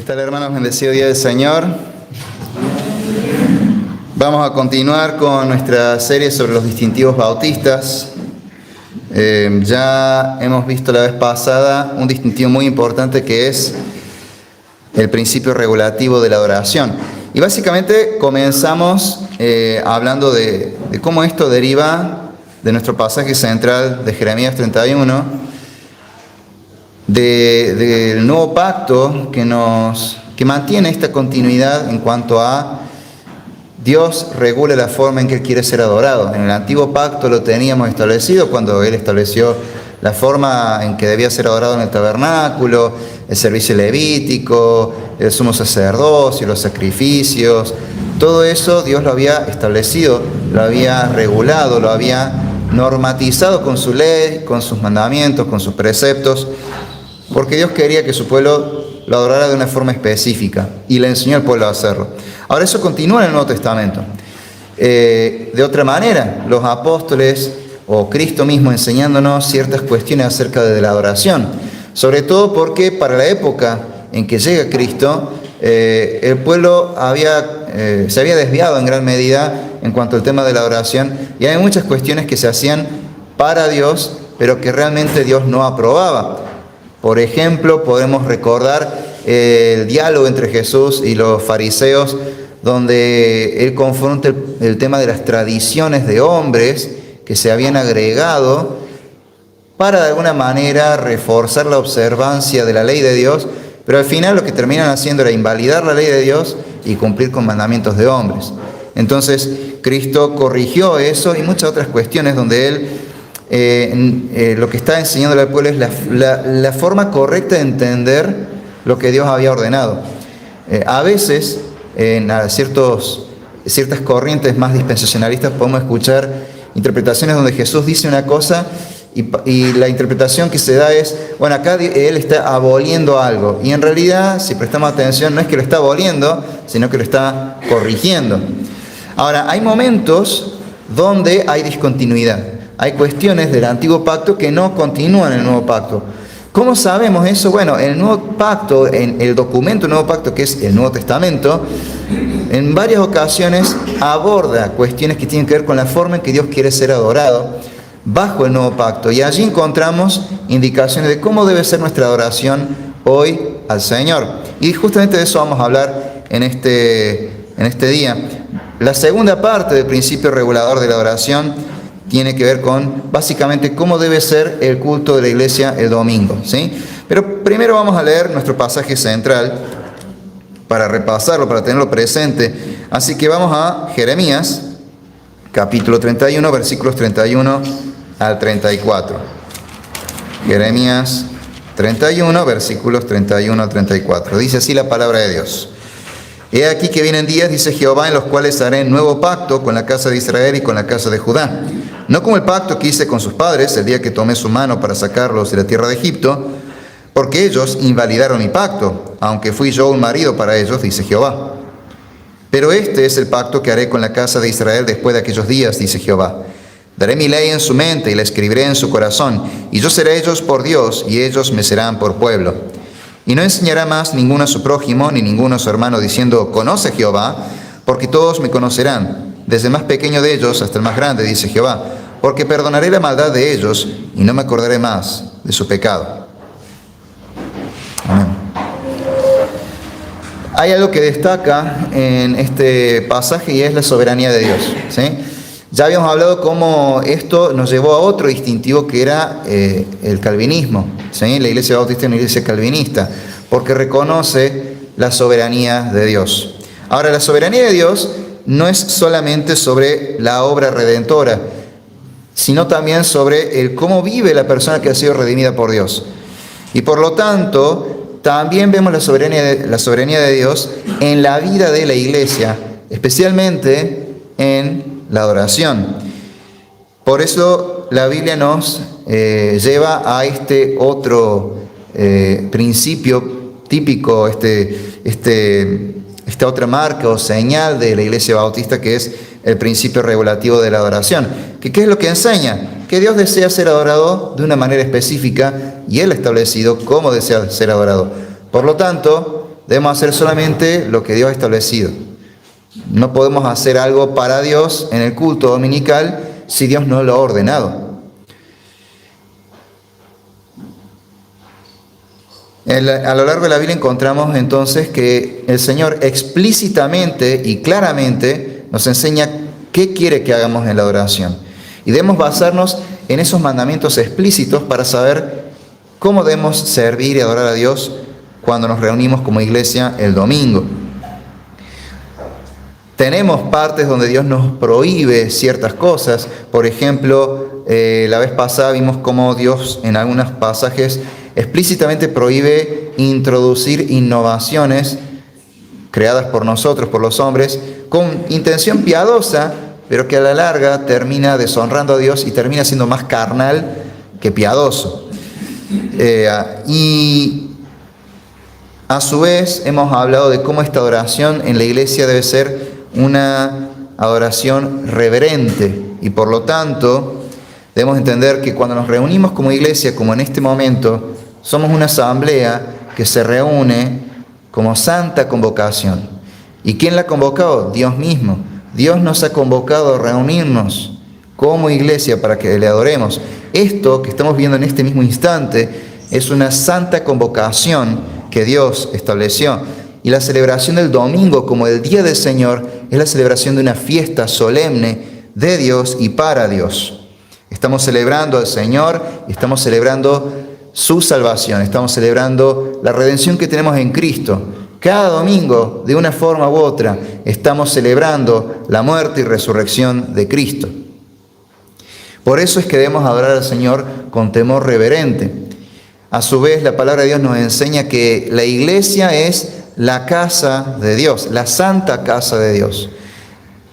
¿Qué tal, hermanos? Bendecido día del Señor. Vamos a continuar con nuestra serie sobre los distintivos bautistas. Ya hemos visto la vez pasada un distintivo muy importante que es el principio regulativo de la adoración. Y básicamente comenzamos hablando de cómo esto deriva de nuestro pasaje central de Jeremías 31, del nuevo pacto que mantiene esta continuidad en cuanto a Dios regula la forma en que Él quiere ser adorado. En el antiguo pacto lo teníamos establecido cuando Él estableció la forma en que debía ser adorado en el tabernáculo, el servicio levítico, el sumo sacerdocio, los sacrificios. Todo eso Dios lo había establecido, lo había regulado, lo había normatizado con su ley, con sus mandamientos, con sus preceptos, porque Dios quería que su pueblo lo adorara de una forma específica y le enseñó al pueblo a hacerlo. Ahora eso continúa en el Nuevo Testamento. De otra manera, los apóstoles o Cristo mismo enseñándonos ciertas cuestiones acerca de la adoración, sobre todo porque para la época en que llega Cristo, el pueblo se había desviado en gran medida en cuanto al tema de la adoración, y hay muchas cuestiones que se hacían para Dios, pero que realmente Dios no aprobaba. Por ejemplo, podemos recordar el diálogo entre Jesús y los fariseos, donde Él confronta el tema de las tradiciones de hombres que se habían agregado para de alguna manera reforzar la observancia de la ley de Dios, pero al final lo que terminan haciendo era invalidar la ley de Dios y cumplir con mandamientos de hombres. Entonces, Cristo corrigió eso y muchas otras cuestiones donde Él lo que está enseñándole al pueblo es la forma correcta de entender lo que Dios había ordenado. A veces, en ciertas corrientes más dispensacionalistas, podemos escuchar interpretaciones donde Jesús dice una cosa y la interpretación que se da es, bueno, acá Él está aboliendo algo. Y en realidad, si prestamos atención, no es que lo está aboliendo, sino que lo está corrigiendo. Ahora, hay momentos donde hay discontinuidad. Hay cuestiones del antiguo pacto que no continúan en el nuevo pacto. ¿Cómo sabemos eso? Bueno, el nuevo pacto, en el documento del nuevo pacto, que es el Nuevo Testamento, en varias ocasiones aborda cuestiones que tienen que ver con la forma en que Dios quiere ser adorado bajo el nuevo pacto. Y allí encontramos indicaciones de cómo debe ser nuestra adoración hoy al Señor. Y justamente de eso vamos a hablar en este día. La segunda parte del principio regulador de la adoración tiene que ver con, básicamente, cómo debe ser el culto de la iglesia el domingo, ¿sí? Pero primero vamos a leer nuestro pasaje central para repasarlo, para tenerlo presente. Así que vamos a Jeremías, capítulo 31, versículos 31 al 34. Jeremías 31, versículos 31 al 34. Dice así la palabra de Dios. He aquí que vienen días, dice Jehová, en los cuales haré nuevo pacto con la casa de Israel y con la casa de Judá. No como el pacto que hice con sus padres el día que tomé su mano para sacarlos de la tierra de Egipto, porque ellos invalidaron mi pacto, aunque fui yo un marido para ellos, dice Jehová. Pero este es el pacto que haré con la casa de Israel después de aquellos días, dice Jehová. Daré mi ley en su mente y la escribiré en su corazón, y yo seré ellos por Dios, y ellos me serán por pueblo. Y no enseñará más ninguno a su prójimo, ni ninguno a su hermano, diciendo, conoce a Jehová, porque todos me conocerán, desde el más pequeño de ellos hasta el más grande, dice Jehová, porque perdonaré la maldad de ellos, y no me acordaré más de su pecado. Amén. Hay algo que destaca en este pasaje y es la soberanía de Dios, ¿sí? Ya habíamos hablado cómo esto nos llevó a otro distintivo que era el calvinismo, ¿sí? La iglesia bautista es una iglesia calvinista, porque reconoce la soberanía de Dios. Ahora, la soberanía de Dios no es solamente sobre la obra redentora, sino también sobre el cómo vive la persona que ha sido redimida por Dios. Y por lo tanto, también vemos la soberanía de Dios en la vida de la iglesia, especialmente en la adoración. Por eso la Biblia nos lleva a este otro principio típico, esta otra marca o señal de la iglesia bautista, que es el principio regulativo de la adoración. ¿Qué es lo que enseña? Que Dios desea ser adorado de una manera específica y Él ha establecido cómo desea ser adorado. Por lo tanto, debemos hacer solamente lo que Dios ha establecido. No podemos hacer algo para Dios en el culto dominical si Dios no lo ha ordenado. A lo largo de la Biblia encontramos entonces que el Señor explícitamente y claramente nos enseña qué quiere que hagamos en la adoración. Y debemos basarnos en esos mandamientos explícitos para saber cómo debemos servir y adorar a Dios cuando nos reunimos como iglesia el domingo. Tenemos partes donde Dios nos prohíbe ciertas cosas. Por ejemplo, la vez pasada vimos cómo Dios en algunos pasajes explícitamente prohíbe introducir innovaciones creadas por nosotros, por los hombres, con intención piadosa, pero que a la larga termina deshonrando a Dios y termina siendo más carnal que piadoso. Y a su vez hemos hablado de cómo esta adoración en la iglesia debe ser una adoración reverente, y por lo tanto debemos entender que cuando nos reunimos como iglesia, como en este momento, somos una asamblea que se reúne como santa convocación. ¿Y quién la ha convocado? Dios mismo. Dios nos ha convocado a reunirnos como iglesia para que le adoremos. Esto que estamos viendo en este mismo instante es una santa convocación que Dios estableció. Y la celebración del domingo como el Día del Señor es la celebración de una fiesta solemne de Dios y para Dios. Estamos celebrando al Señor y estamos celebrando su salvación, estamos celebrando la redención que tenemos en Cristo. Cada domingo, de una forma u otra, estamos celebrando la muerte y resurrección de Cristo. Por eso es que debemos adorar al Señor con temor reverente. A su vez, la palabra de Dios nos enseña que la iglesia es la casa de Dios, la santa casa de Dios.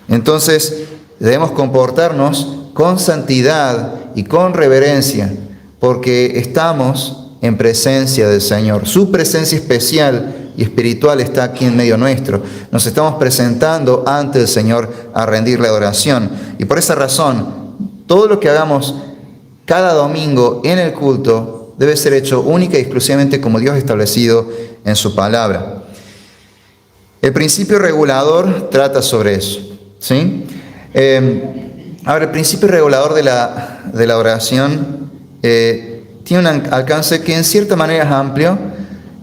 Entonces, debemos comportarnos con santidad y con reverencia, porque estamos en presencia del Señor. Su presencia especial y espiritual está aquí en medio nuestro. Nos estamos presentando ante el Señor a rendirle adoración. Y por esa razón, todo lo que hagamos cada domingo en el culto debe ser hecho única y exclusivamente como Dios ha establecido en su palabra. El principio regulador trata sobre eso, ¿sí? Ahora, el principio regulador de la oración tiene un alcance que en cierta manera es amplio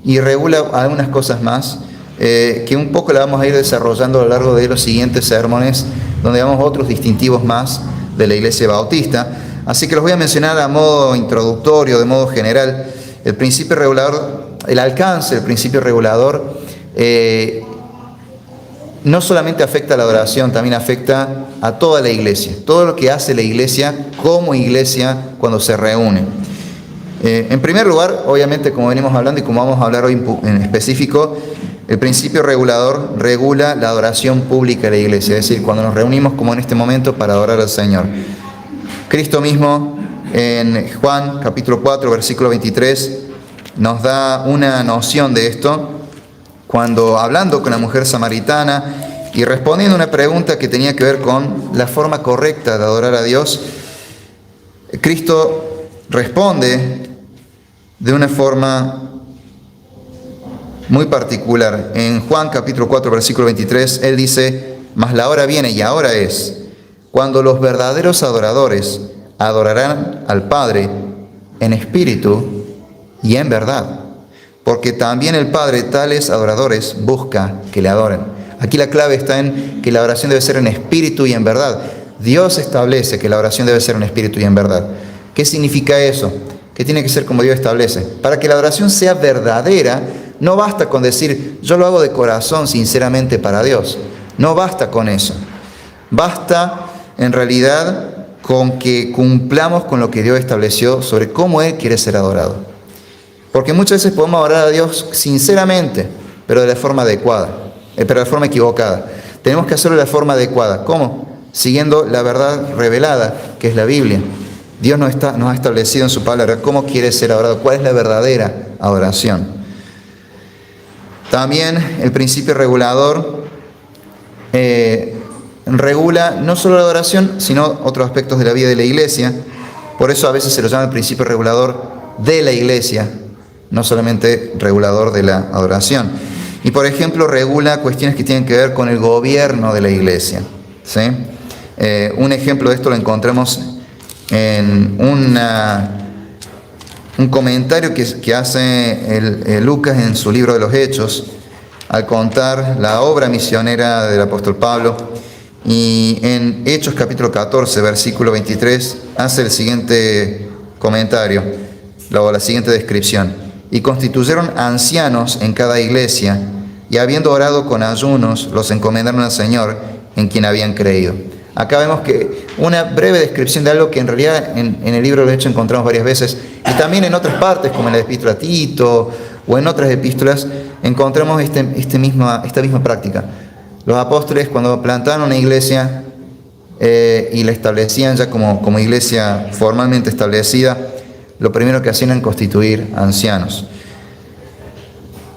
y regula algunas cosas más, que un poco la vamos a ir desarrollando a lo largo de los siguientes sermones, donde damos otros distintivos más de la Iglesia Bautista. Así que los voy a mencionar a modo introductorio, de modo general. El principio regulador, el alcance del principio regulador, no solamente afecta a la adoración, también afecta a toda la iglesia. Todo lo que hace la iglesia como iglesia cuando se reúne. En primer lugar, obviamente, como venimos hablando y como vamos a hablar hoy en específico, el principio regulador regula la adoración pública de la iglesia. Es decir, cuando nos reunimos como en este momento para adorar al Señor. Cristo mismo en Juan capítulo 4, versículo 23, nos da una noción de esto, cuando hablando con la mujer samaritana y respondiendo una pregunta que tenía que ver con la forma correcta de adorar a Dios, Cristo responde de una forma muy particular. En Juan capítulo 4, versículo 23, Él dice: mas la hora viene y ahora es, cuando los verdaderos adoradores adorarán al Padre en espíritu y en verdad, porque también el Padre tales adoradores busca que le adoren. Aquí la clave está en que la oración debe ser en espíritu y en verdad. Dios establece que la oración debe ser en espíritu y en verdad. ¿Qué significa eso? Que tiene que ser como Dios establece. Para que la adoración sea verdadera, no basta con decir, yo lo hago de corazón, sinceramente para Dios. No basta con eso. Basta, en realidad, con que cumplamos con lo que Dios estableció sobre cómo Él quiere ser adorado. Porque muchas veces podemos adorar a Dios sinceramente, pero de la forma adecuada, pero de la forma equivocada. Tenemos que hacerlo de la forma adecuada. ¿Cómo? Siguiendo la verdad revelada, que es la Biblia. Dios nos ha establecido en su palabra cómo quiere ser adorado, cuál es la verdadera adoración. También el principio regulador regula no solo la adoración, sino otros aspectos de la vida de la iglesia. Por eso a veces se lo llama el principio regulador de la iglesia, no solamente regulador de la adoración. Y por ejemplo regula cuestiones que tienen que ver con el gobierno de la iglesia, ¿sí? Un ejemplo de esto lo encontramos en un comentario que hace Lucas en su libro de los Hechos, al contar la obra misionera del apóstol Pablo. Y en Hechos capítulo 14, versículo 23, hace el siguiente comentario, la siguiente descripción. Y constituyeron ancianos en cada iglesia, y habiendo orado con ayunos, los encomendaron al Señor en quien habían creído. Acá vemos que una breve descripción de algo que en realidad en el libro de los Hechos encontramos varias veces, y también en otras partes, como en la epístola a Tito, o en otras epístolas, encontramos esta misma práctica. Los apóstoles, cuando plantaron una iglesia y la establecían ya como iglesia formalmente establecida, lo primero que hacían era constituir ancianos.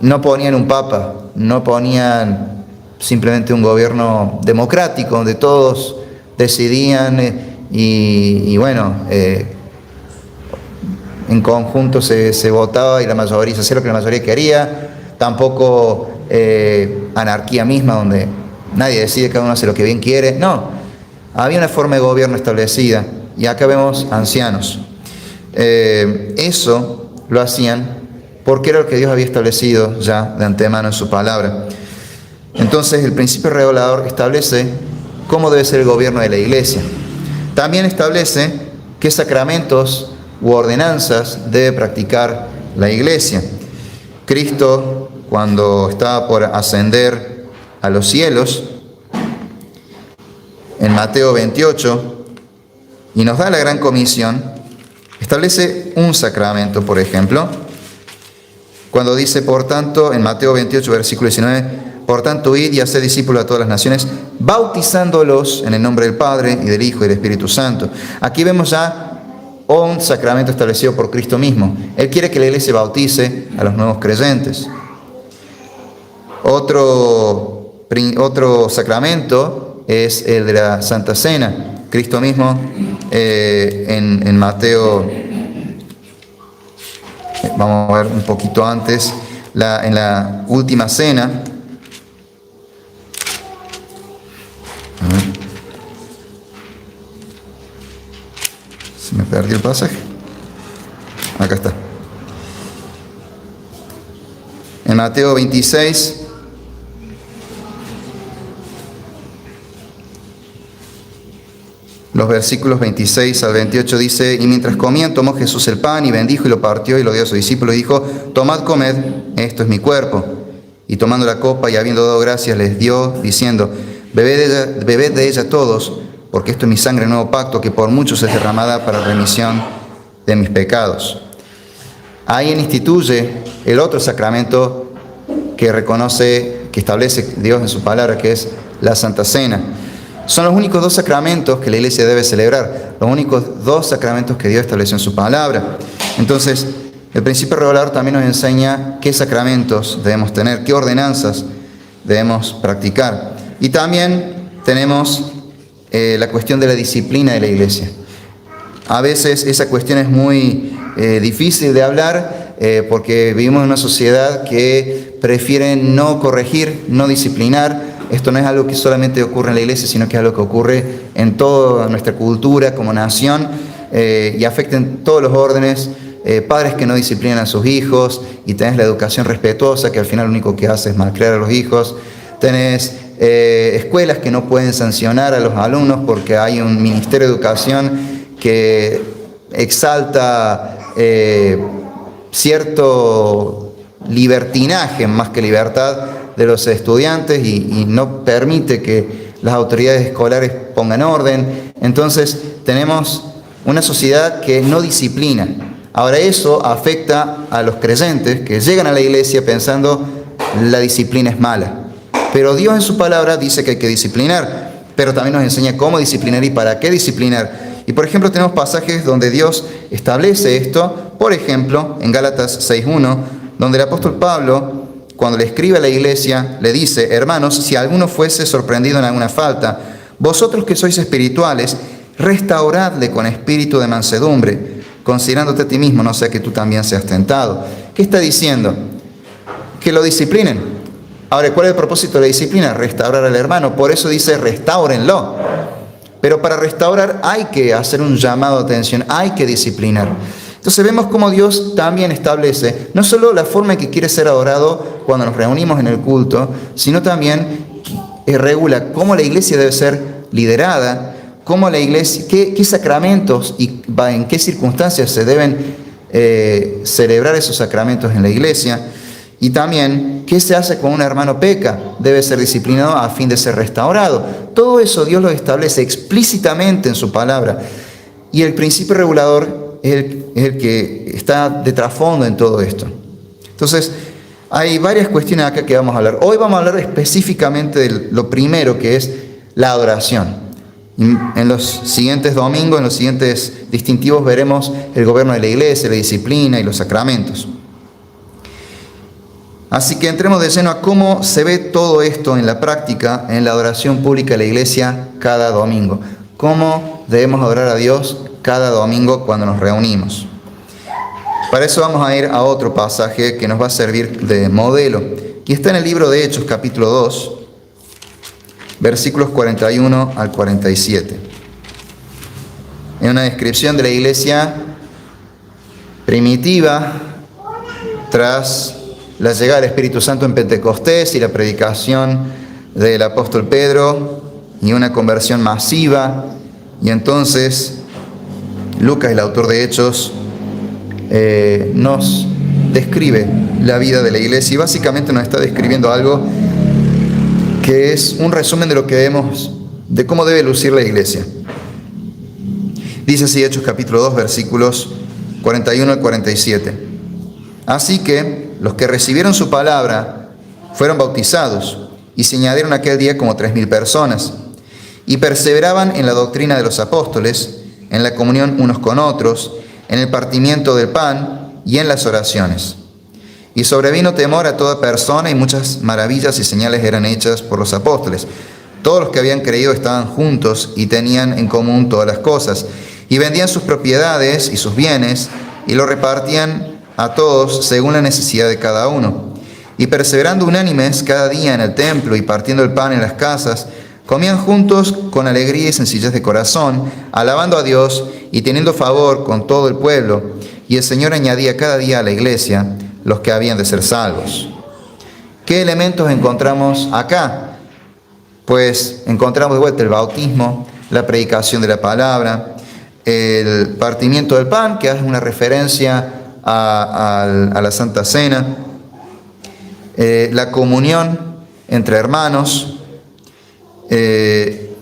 No ponían un papa, no ponían simplemente un gobierno democrático donde todos decidían en conjunto se votaba y la mayoría se hacía lo que la mayoría quería. Tampoco anarquía misma donde nadie decide, cada uno hace lo que bien quiere. No, había una forma de gobierno establecida y acá vemos ancianos. Eso lo hacían porque era lo que Dios había establecido ya de antemano en su palabra. Entonces el principio regulador establece cómo debe ser el gobierno de la iglesia. También establece qué sacramentos u ordenanzas debe practicar la iglesia. Cristo, cuando estaba por ascender a los cielos, en Mateo 28, y nos da la gran comisión, establece un sacramento, por ejemplo, cuando dice, por tanto, en Mateo 28, versículo 19, por tanto, id y haced discípulos a todas las naciones, bautizándolos en el nombre del Padre, y del Hijo, y del Espíritu Santo. Aquí vemos ya un sacramento establecido por Cristo mismo. Él quiere que la iglesia bautice a los nuevos creyentes. Otro sacramento es el de la Santa Cena. Cristo mismo en Mateo, vamos a ver un poquito antes, en la última cena, se me perdió el pasaje, acá está, en Mateo 26, los versículos 26 al 28 dice, y mientras comían tomó Jesús el pan y bendijo y lo partió y lo dio a sus discípulos y dijo, tomad, comed, esto es mi cuerpo. Y tomando la copa y habiendo dado gracias les dio, diciendo, bebed de ella todos, porque esto es mi sangre del nuevo pacto, que por muchos es derramada para remisión de mis pecados. Ahí instituye el otro sacramento que reconoce, que establece Dios en su palabra, que es la Santa Cena. Son los únicos dos sacramentos que la iglesia debe celebrar, los únicos dos sacramentos que Dios estableció en su palabra. Entonces, el principio regulador también nos enseña qué sacramentos debemos tener, qué ordenanzas debemos practicar. Y también tenemos la cuestión de la disciplina de la iglesia. A veces esa cuestión es muy difícil de hablar porque vivimos en una sociedad que prefiere no corregir, no disciplinar. Esto no es algo que solamente ocurre en la iglesia, sino que es algo que ocurre en toda nuestra cultura como nación y afecta en todos los órdenes. Padres que no disciplinan a sus hijos y tenés la educación respetuosa que al final lo único que hace es malcriar a los hijos. Tenés escuelas que no pueden sancionar a los alumnos porque hay un ministerio de educación que exalta cierto libertinaje más que libertad de los estudiantes y no permite que las autoridades escolares pongan orden. Entonces tenemos una sociedad que no disciplina. Ahora eso afecta a los creyentes que llegan a la iglesia pensando la disciplina es mala. Pero Dios en su palabra dice que hay que disciplinar, pero también nos enseña cómo disciplinar y para qué disciplinar. Y por ejemplo tenemos pasajes donde Dios establece esto, por ejemplo en Gálatas 6:1, donde el apóstol Pablo, cuando le escribe a la iglesia, le dice, hermanos, si alguno fuese sorprendido en alguna falta, vosotros que sois espirituales, restauradle con espíritu de mansedumbre, considerándote a ti mismo, no sea que tú también seas tentado. ¿Qué está diciendo? Que lo disciplinen. Ahora, ¿cuál es el propósito de la disciplina? Restaurar al hermano. Por eso dice, restáurenlo. Pero para restaurar hay que hacer un llamado de atención, hay que disciplinar. Entonces vemos cómo Dios también establece no solo la forma en que quiere ser adorado cuando nos reunimos en el culto, sino también regula cómo la iglesia debe ser liderada, cómo la iglesia, qué sacramentos y en qué circunstancias se deben celebrar esos sacramentos en la iglesia, y también qué se hace cuando un hermano peca, debe ser disciplinado a fin de ser restaurado. Todo eso Dios lo establece explícitamente en su palabra, y el principio regulador es el que está de trasfondo en todo esto. Entonces, hay varias cuestiones acá que vamos a hablar. Hoy vamos a hablar específicamente de lo primero, que es la adoración. En los siguientes domingos, en los siguientes distintivos, veremos el gobierno de la iglesia, la disciplina y los sacramentos. Así que entremos de lleno a cómo se ve todo esto en la práctica, en la adoración pública de la iglesia cada domingo. Cómo debemos adorar a Dios cada domingo cuando nos reunimos. Para eso vamos a ir a otro pasaje que nos va a servir de modelo. Y está en el libro de Hechos, capítulo 2, versículos 41 al 47. Es una descripción de la iglesia primitiva tras la llegada del Espíritu Santo en Pentecostés y la predicación del apóstol Pedro y una conversión masiva. Y entonces Lucas, el autor de Hechos, nos describe la vida de la iglesia y básicamente nos está describiendo algo que es un resumen de lo que vemos, de cómo debe lucir la iglesia. Dice así Hechos capítulo 2, versículos 41 al 47. Así que los que recibieron su palabra fueron bautizados y se añadieron aquel día como 3,000 personas y perseveraban en la doctrina de los apóstoles, en la comunión unos con otros, en el partimiento del pan y en las oraciones. Y sobrevino temor a toda persona y muchas maravillas y señales eran hechas por los apóstoles. Todos los que habían creído estaban juntos y tenían en común todas las cosas. Y vendían sus propiedades y sus bienes y lo repartían a todos según la necesidad de cada uno. Y perseverando unánimes cada día en el templo y partiendo el pan en las casas, comían juntos con alegría y sencillez de corazón, alabando a Dios y teniendo favor con todo el pueblo. Y el Señor añadía cada día a la iglesia los que habían de ser salvos. ¿Qué elementos encontramos acá? Pues encontramos de vuelta el bautismo, la predicación de la palabra, el partimiento del pan, que es una referencia a la Santa Cena, la comunión entre hermanos.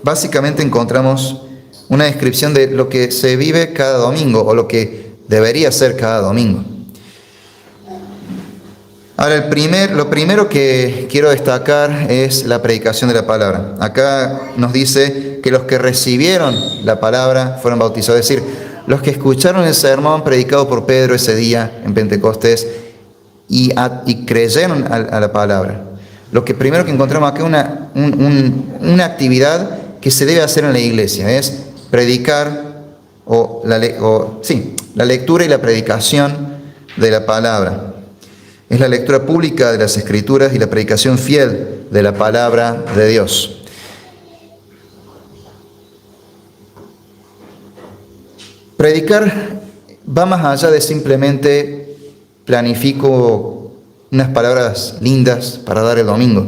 Básicamente encontramos una descripción de lo que se vive cada domingo o lo que debería ser cada domingo. Ahora, lo primero que quiero destacar es la predicación de la palabra. Acá nos dice que los que recibieron la palabra fueron bautizados, es decir, los que escucharon el sermón predicado por Pedro ese día en Pentecostés y creyeron a la palabra. Lo que primero que encontramos acá es una actividad que se debe hacer en la iglesia, es predicar la lectura y la predicación de la palabra. Es la lectura pública de las Escrituras y la predicación fiel de la palabra de Dios. Predicar va más allá de simplemente planifico unas palabras lindas para dar el domingo.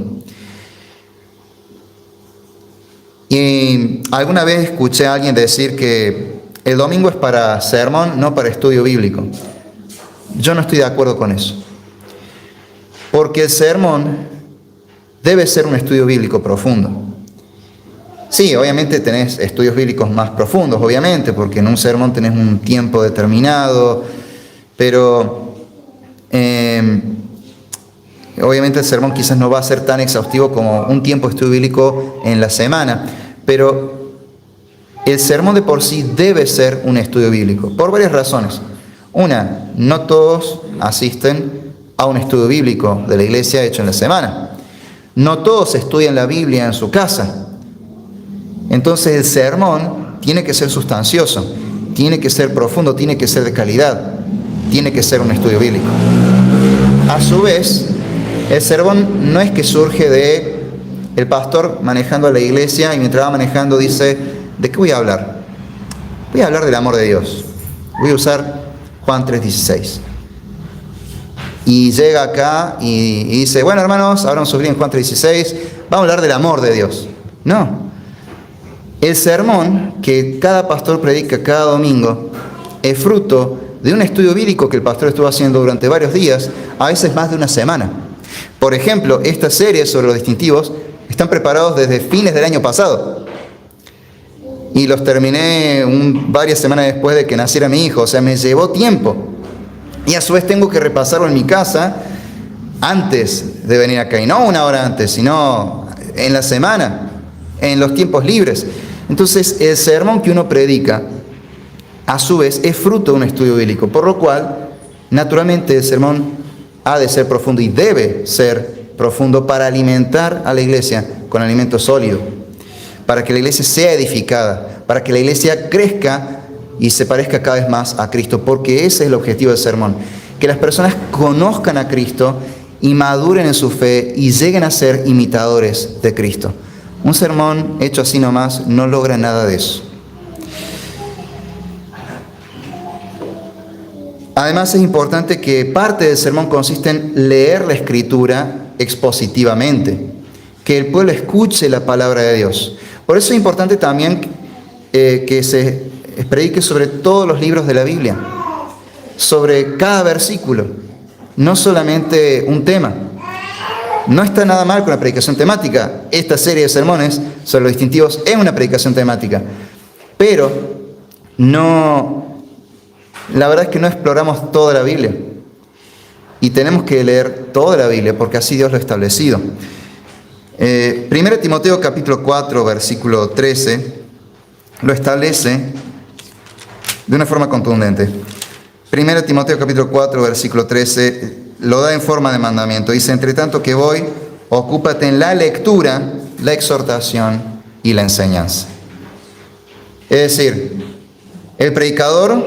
Y alguna vez escuché a alguien decir que el domingo es para sermón, no para estudio bíblico. Yo no estoy de acuerdo con eso. Porque el sermón debe ser un estudio bíblico profundo. Sí, obviamente tenés estudios bíblicos más profundos, obviamente, porque en un sermón tenés un tiempo determinado, pero obviamente el sermón quizás no va a ser tan exhaustivo como un tiempo de estudio bíblico en la semana, pero el sermón de por sí debe ser un estudio bíblico, por varias razones. Una, no todos asisten a un estudio bíblico de la iglesia hecho en la semana. No todos estudian la Biblia en su casa. Entonces el sermón tiene que ser sustancioso, tiene que ser profundo, tiene que ser de calidad, tiene que ser un estudio bíblico. A su vez, El sermón no es que surge de el pastor manejando a la iglesia y mientras va manejando dice, ¿de qué voy a hablar? Voy a hablar del amor de Dios. Voy a usar Juan 3:16. Y llega acá y dice, bueno hermanos, ahora vamos a subir en Juan 3:16, vamos a hablar del amor de Dios. No. El sermón que cada pastor predica cada domingo es fruto de un estudio bíblico que el pastor estuvo haciendo durante varios días, a veces más de una semana. Por ejemplo, esta serie sobre los distintivos están preparados desde fines del año pasado. Y los terminé varias semanas después de que naciera mi hijo, o sea, me llevó tiempo. Y a su vez tengo que repasarlo en mi casa antes de venir acá, y no una hora antes, sino en la semana, en los tiempos libres. Entonces, el sermón que uno predica, a su vez, es fruto de un estudio bíblico, por lo cual, naturalmente, el sermón ha de ser profundo y debe ser profundo para alimentar a la iglesia con alimento sólido, para que la iglesia sea edificada, para que la iglesia crezca y se parezca cada vez más a Cristo, porque ese es el objetivo del sermón, que las personas conozcan a Cristo y maduren en su fe y lleguen a ser imitadores de Cristo. Un sermón hecho así nomás no logra nada de eso. Además es importante que parte del sermón consiste en leer la Escritura expositivamente, que el pueblo escuche la palabra de Dios. Por eso es importante también que se predique sobre todos los libros de la Biblia, sobre cada versículo, no solamente un tema. No está nada mal con la predicación temática. Esta serie de sermones sobre los distintivos es una predicación temática, pero la verdad es que no exploramos toda la Biblia y tenemos que leer toda la Biblia porque así Dios lo ha establecido. 1 Timoteo capítulo 4 versículo 13 lo establece de una forma contundente. 1 Timoteo capítulo 4 versículo 13 lo da en forma de mandamiento. Dice, entre tanto que voy, ocúpate en la lectura, la exhortación y la enseñanza. Es decir, el predicador,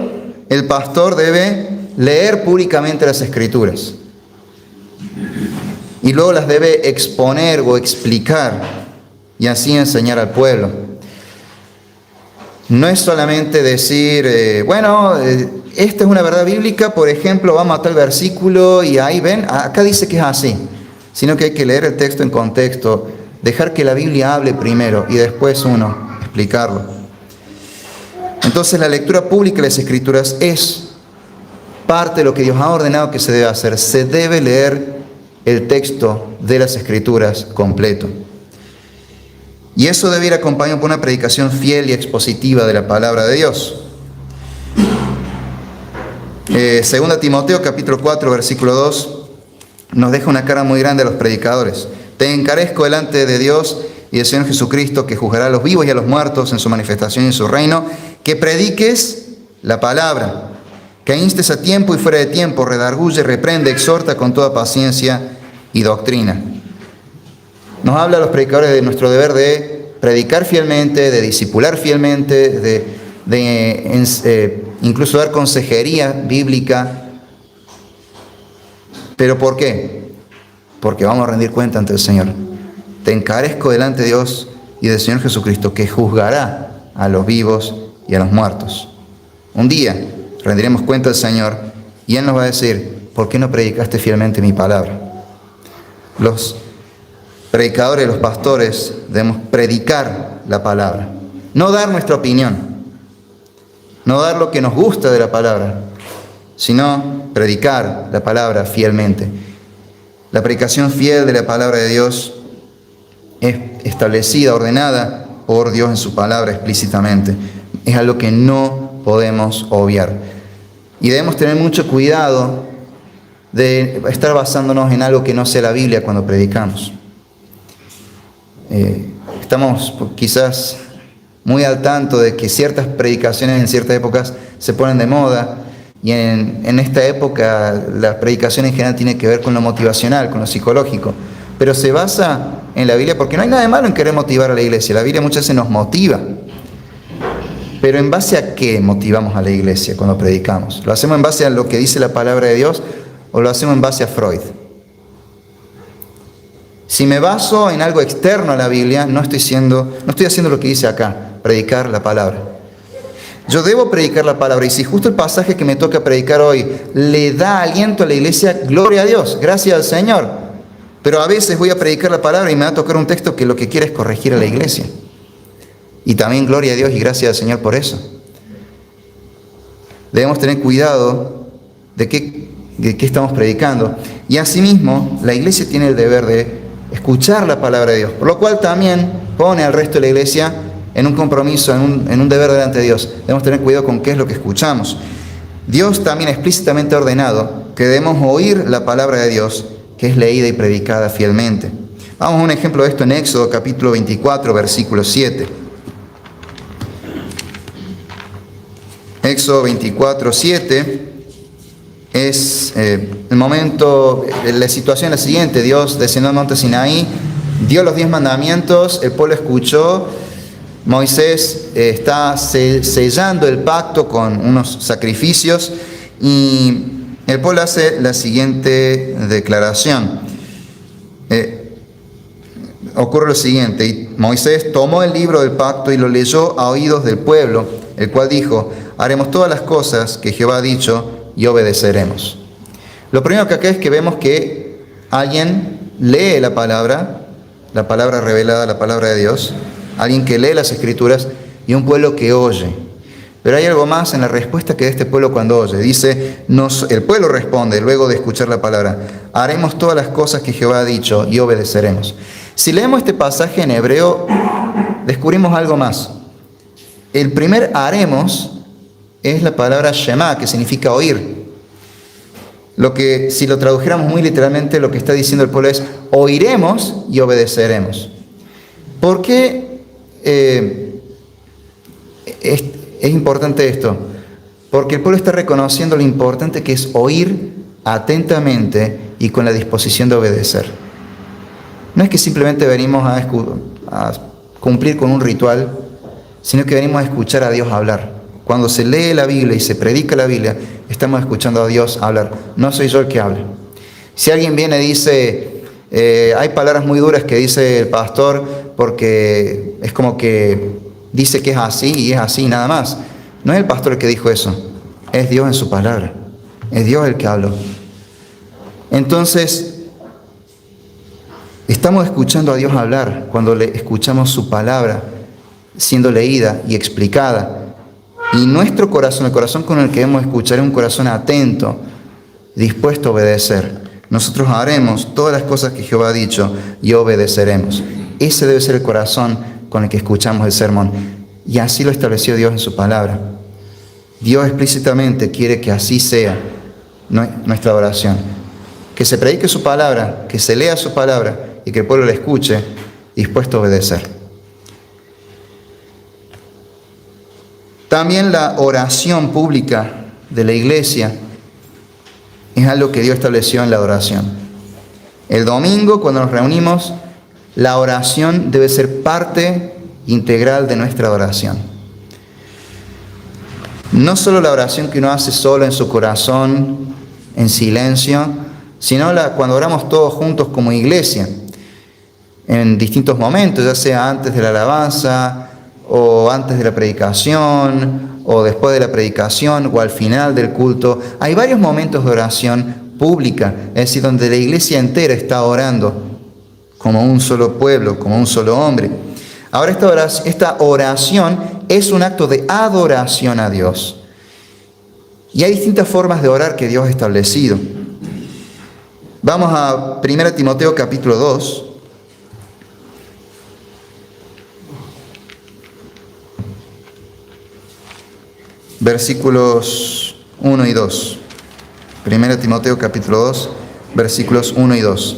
el pastor debe leer públicamente las Escrituras y luego las debe exponer o explicar y así enseñar al pueblo. No es solamente decir, esta es una verdad bíblica, por ejemplo, vamos a tal versículo y ahí ven, acá dice que es así, sino que hay que leer el texto en contexto, dejar que la Biblia hable primero y después uno explicarlo. Entonces la lectura pública de las Escrituras es parte de lo que Dios ha ordenado que se debe hacer. Se debe leer el texto de las Escrituras completo. Y eso debe ir acompañado por una predicación fiel y expositiva de la palabra de Dios. 2 Timoteo capítulo 4 versículo 2 nos deja una cara muy grande a los predicadores. Te encarezco delante de Dios y del Señor Jesucristo, que juzgará a los vivos y a los muertos en su manifestación y en su reino, que prediques la palabra, que instes a tiempo y fuera de tiempo, redarguye, reprende, exhorta con toda paciencia y doctrina. Nos habla a los predicadores de nuestro deber de predicar fielmente, de discipular fielmente, de incluso dar consejería bíblica. ¿Pero por qué? Porque vamos a rendir cuenta ante el Señor. Te encarezco delante de Dios y del Señor Jesucristo, que juzgará a los vivos y a los muertos. Un día rendiremos cuenta al Señor y Él nos va a decir, ¿por qué no predicaste fielmente mi palabra? Los predicadores, los pastores, debemos predicar la palabra, no dar nuestra opinión, no dar lo que nos gusta de la palabra, sino predicar la palabra fielmente. La predicación fiel de la palabra de Dios es establecida, ordenada por Dios en su palabra explícitamente. Es algo que no podemos obviar. Y debemos tener mucho cuidado de estar basándonos en algo que no sea la Biblia cuando predicamos. Estamos quizás muy al tanto de que ciertas predicaciones en ciertas épocas se ponen de moda y en esta época la predicación en general tiene que ver con lo motivacional, con lo psicológico, pero se basa en la Biblia porque no hay nada de malo en querer motivar a la iglesia. La Biblia muchas veces nos motiva, pero ¿en base a qué motivamos a la iglesia cuando predicamos? ¿Lo hacemos en base a lo que dice la palabra de Dios o lo hacemos en base a Freud? Si me baso en algo externo a la Biblia, no estoy haciendo lo que dice acá, predicar la palabra. Yo debo predicar la palabra, y si justo el pasaje que me toca predicar hoy le da aliento a la iglesia, gloria a Dios, gracias al Señor. Pero a veces voy a predicar la palabra y me va a tocar un texto que lo que quiere es corregir a la iglesia. Y también gloria a Dios y gracias al Señor por eso. Debemos tener cuidado de qué estamos predicando. Y asimismo, la iglesia tiene el deber de escuchar la palabra de Dios, por lo cual también pone al resto de la iglesia en un compromiso, en un deber delante de Dios. Debemos tener cuidado con qué es lo que escuchamos. Dios también explícitamente ha ordenado que debemos oír la palabra de Dios, que es leída y predicada fielmente. Vamos a un ejemplo de esto en Éxodo capítulo 24, versículo 7. Éxodo 24, 7 es el momento, la situación es la siguiente: Dios descendió al monte Sinaí, dio los 10 mandamientos, el pueblo escuchó, Moisés está sellando el pacto con unos sacrificios y el pueblo hace la siguiente declaración. Ocurre lo siguiente: y Moisés tomó el libro del pacto y lo leyó a oídos del pueblo, el cual dijo: haremos todas las cosas que Jehová ha dicho y obedeceremos. Lo primero que acá es que vemos que alguien lee la palabra revelada, la palabra de Dios, alguien que lee las escrituras y un pueblo que oye. Pero hay algo más en la respuesta que da este pueblo cuando oye. Dice, el pueblo responde luego de escuchar la palabra: haremos todas las cosas que Jehová ha dicho y obedeceremos. Si leemos este pasaje en hebreo, descubrimos algo más. El primer haremos es la palabra Shema, que significa oír. Lo que, si lo tradujéramos muy literalmente, lo que está diciendo el pueblo es: oiremos y obedeceremos. ¿Por qué es importante esto? Porque el pueblo está reconociendo lo importante que es oír atentamente y con la disposición de obedecer. No es que simplemente venimos a cumplir con un ritual, sino que venimos a escuchar a Dios hablar. Cuando se lee la Biblia y se predica la Biblia, estamos escuchando a Dios hablar. No soy yo el que habla. Si alguien viene y dice, hay palabras muy duras que dice el pastor porque es como que dice que es así y es así nada más. No es el pastor el que dijo eso, es Dios en su palabra. Es Dios el que habló. Entonces, estamos escuchando a Dios hablar cuando le escuchamos su palabra siendo leída y explicada. Y nuestro corazón, el corazón con el que debemos escuchar, es un corazón atento, dispuesto a obedecer. Nosotros haremos todas las cosas que Jehová ha dicho y obedeceremos. Ese debe ser el corazón con el que escuchamos el sermón. Y así lo estableció Dios en su palabra. Dios explícitamente quiere que así sea nuestra oración. Que se predique su palabra, que se lea su palabra y que el pueblo la escuche, dispuesto a obedecer. También la oración pública de la iglesia es algo que Dios estableció en la adoración. El domingo, cuando nos reunimos, la oración debe ser parte integral de nuestra adoración. No solo la oración que uno hace solo en su corazón, en silencio, sino cuando oramos todos juntos como iglesia, en distintos momentos, ya sea antes de la alabanza, o antes de la predicación, o después de la predicación, o al final del culto. Hay varios momentos de oración pública, es decir, donde la iglesia entera está orando como un solo pueblo, como un solo hombre. Ahora, esta oración es un acto de adoración a Dios. Y hay distintas formas de orar que Dios ha establecido. Vamos a 1 Timoteo capítulo 2. Versículos 1 y 2. 1 Timoteo capítulo 2, versículos 1 y 2.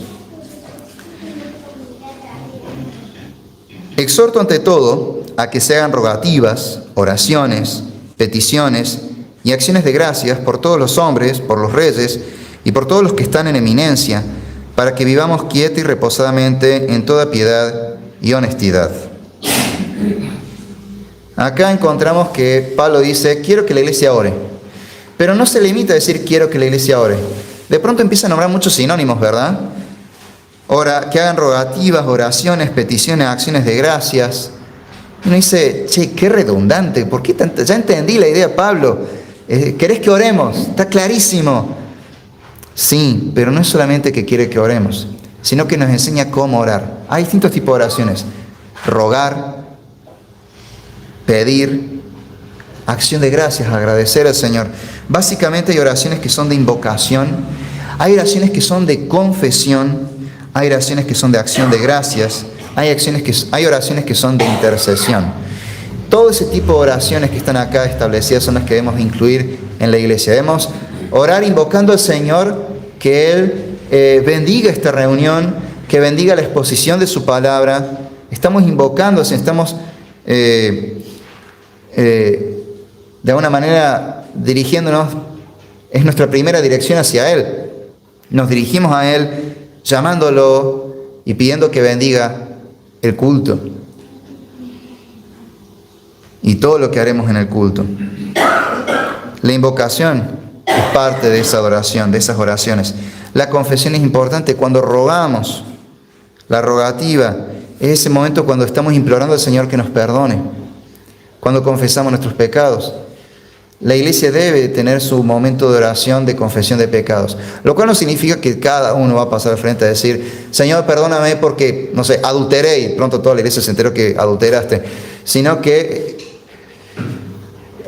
Exhorto ante todo a que se hagan rogativas, oraciones, peticiones y acciones de gracias por todos los hombres, por los reyes y por todos los que están en eminencia, para que vivamos quieta y reposadamente en toda piedad y honestidad. Acá encontramos que Pablo dice, quiero que la iglesia ore. Pero no se limita a decir, quiero que la iglesia ore. De pronto empieza a nombrar muchos sinónimos, ¿verdad? Que hagan rogativas, oraciones, peticiones, acciones de gracias. Uno dice, che, qué redundante, ¿por qué tanto? Ya entendí la idea, Pablo. ¿Querés que oremos? Está clarísimo. Sí, pero no es solamente que quiere que oremos, sino que nos enseña cómo orar. Hay distintos tipos de oraciones. Rogar, pedir, acción de gracias, agradecer al Señor. Básicamente hay oraciones que son de invocación, hay oraciones que son de confesión, hay oraciones que son de acción de gracias, hay oraciones que son de intercesión. Todo ese tipo de oraciones que están acá establecidas son las que debemos incluir en la iglesia. Debemos orar invocando al Señor que Él bendiga esta reunión, que bendiga la exposición de su palabra. Estamos invocando, estamos de alguna manera dirigiéndonos, es nuestra primera dirección hacia Él. Nos dirigimos a Él llamándolo y pidiendo que bendiga el culto y todo lo que haremos en el culto. La invocación es parte de esa adoración, de esas oraciones. La confesión es importante cuando rogamos. La rogativa es ese momento cuando estamos implorando al Señor que nos perdone, cuando confesamos nuestros pecados. La iglesia debe tener su momento de oración, de confesión de pecados, lo cual no significa que cada uno va a pasar al frente a decir, Señor, perdóname porque, no sé, adulteré, y pronto toda la iglesia se enteró que adulteraste, sino que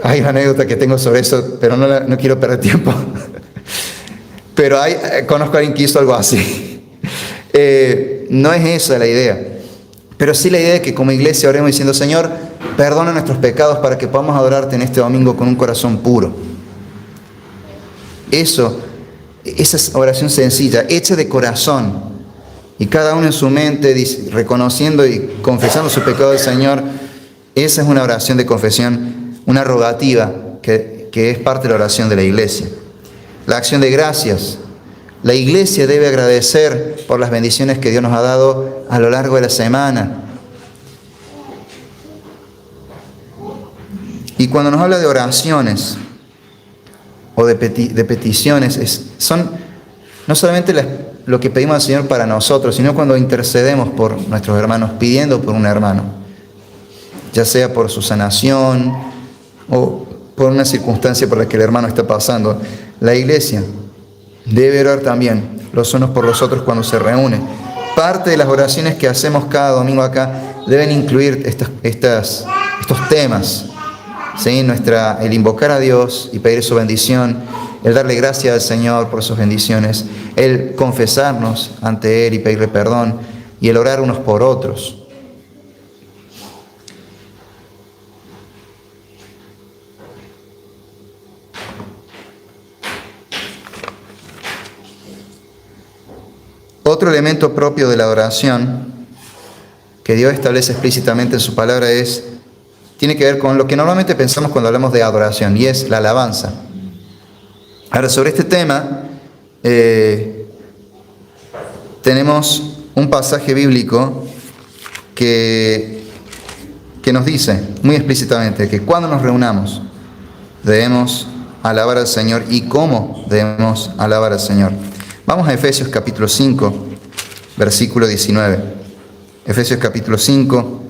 hay una anécdota que tengo sobre eso, pero no quiero perder tiempo. Pero conozco a alguien que hizo algo así. No es esa la idea, pero sí la idea de que como iglesia oremos diciendo, Señor, perdona nuestros pecados para que podamos adorarte en este domingo con un corazón puro. Esa es oración sencilla, hecha de corazón. Y cada uno en su mente reconociendo y confesando su pecado al Señor. Esa es una oración de confesión, una rogativa que es parte de la oración de la iglesia. La acción de gracias. La iglesia debe agradecer por las bendiciones que Dios nos ha dado a lo largo de la semana. Y cuando nos habla de oraciones o de peticiones, son no solamente lo que pedimos al Señor para nosotros, sino cuando intercedemos por nuestros hermanos, pidiendo por un hermano, ya sea por su sanación o por una circunstancia por la que el hermano está pasando. La iglesia debe orar también los unos por los otros cuando se reúne. Parte de las oraciones que hacemos cada domingo acá deben incluir estos temas. ¿Sí? El invocar a Dios y pedir su bendición, el darle gracias al Señor por sus bendiciones, el confesarnos ante Él y pedirle perdón, y el orar unos por otros. Otro elemento propio de la oración que Dios establece explícitamente en su palabra tiene que ver con lo que normalmente pensamos cuando hablamos de adoración, y es la alabanza. Ahora, sobre este tema, tenemos un pasaje bíblico que nos dice muy explícitamente que cuando nos reunamos debemos alabar al Señor y cómo debemos alabar al Señor. Vamos a Efesios capítulo 5, versículo 19. Efesios capítulo 5,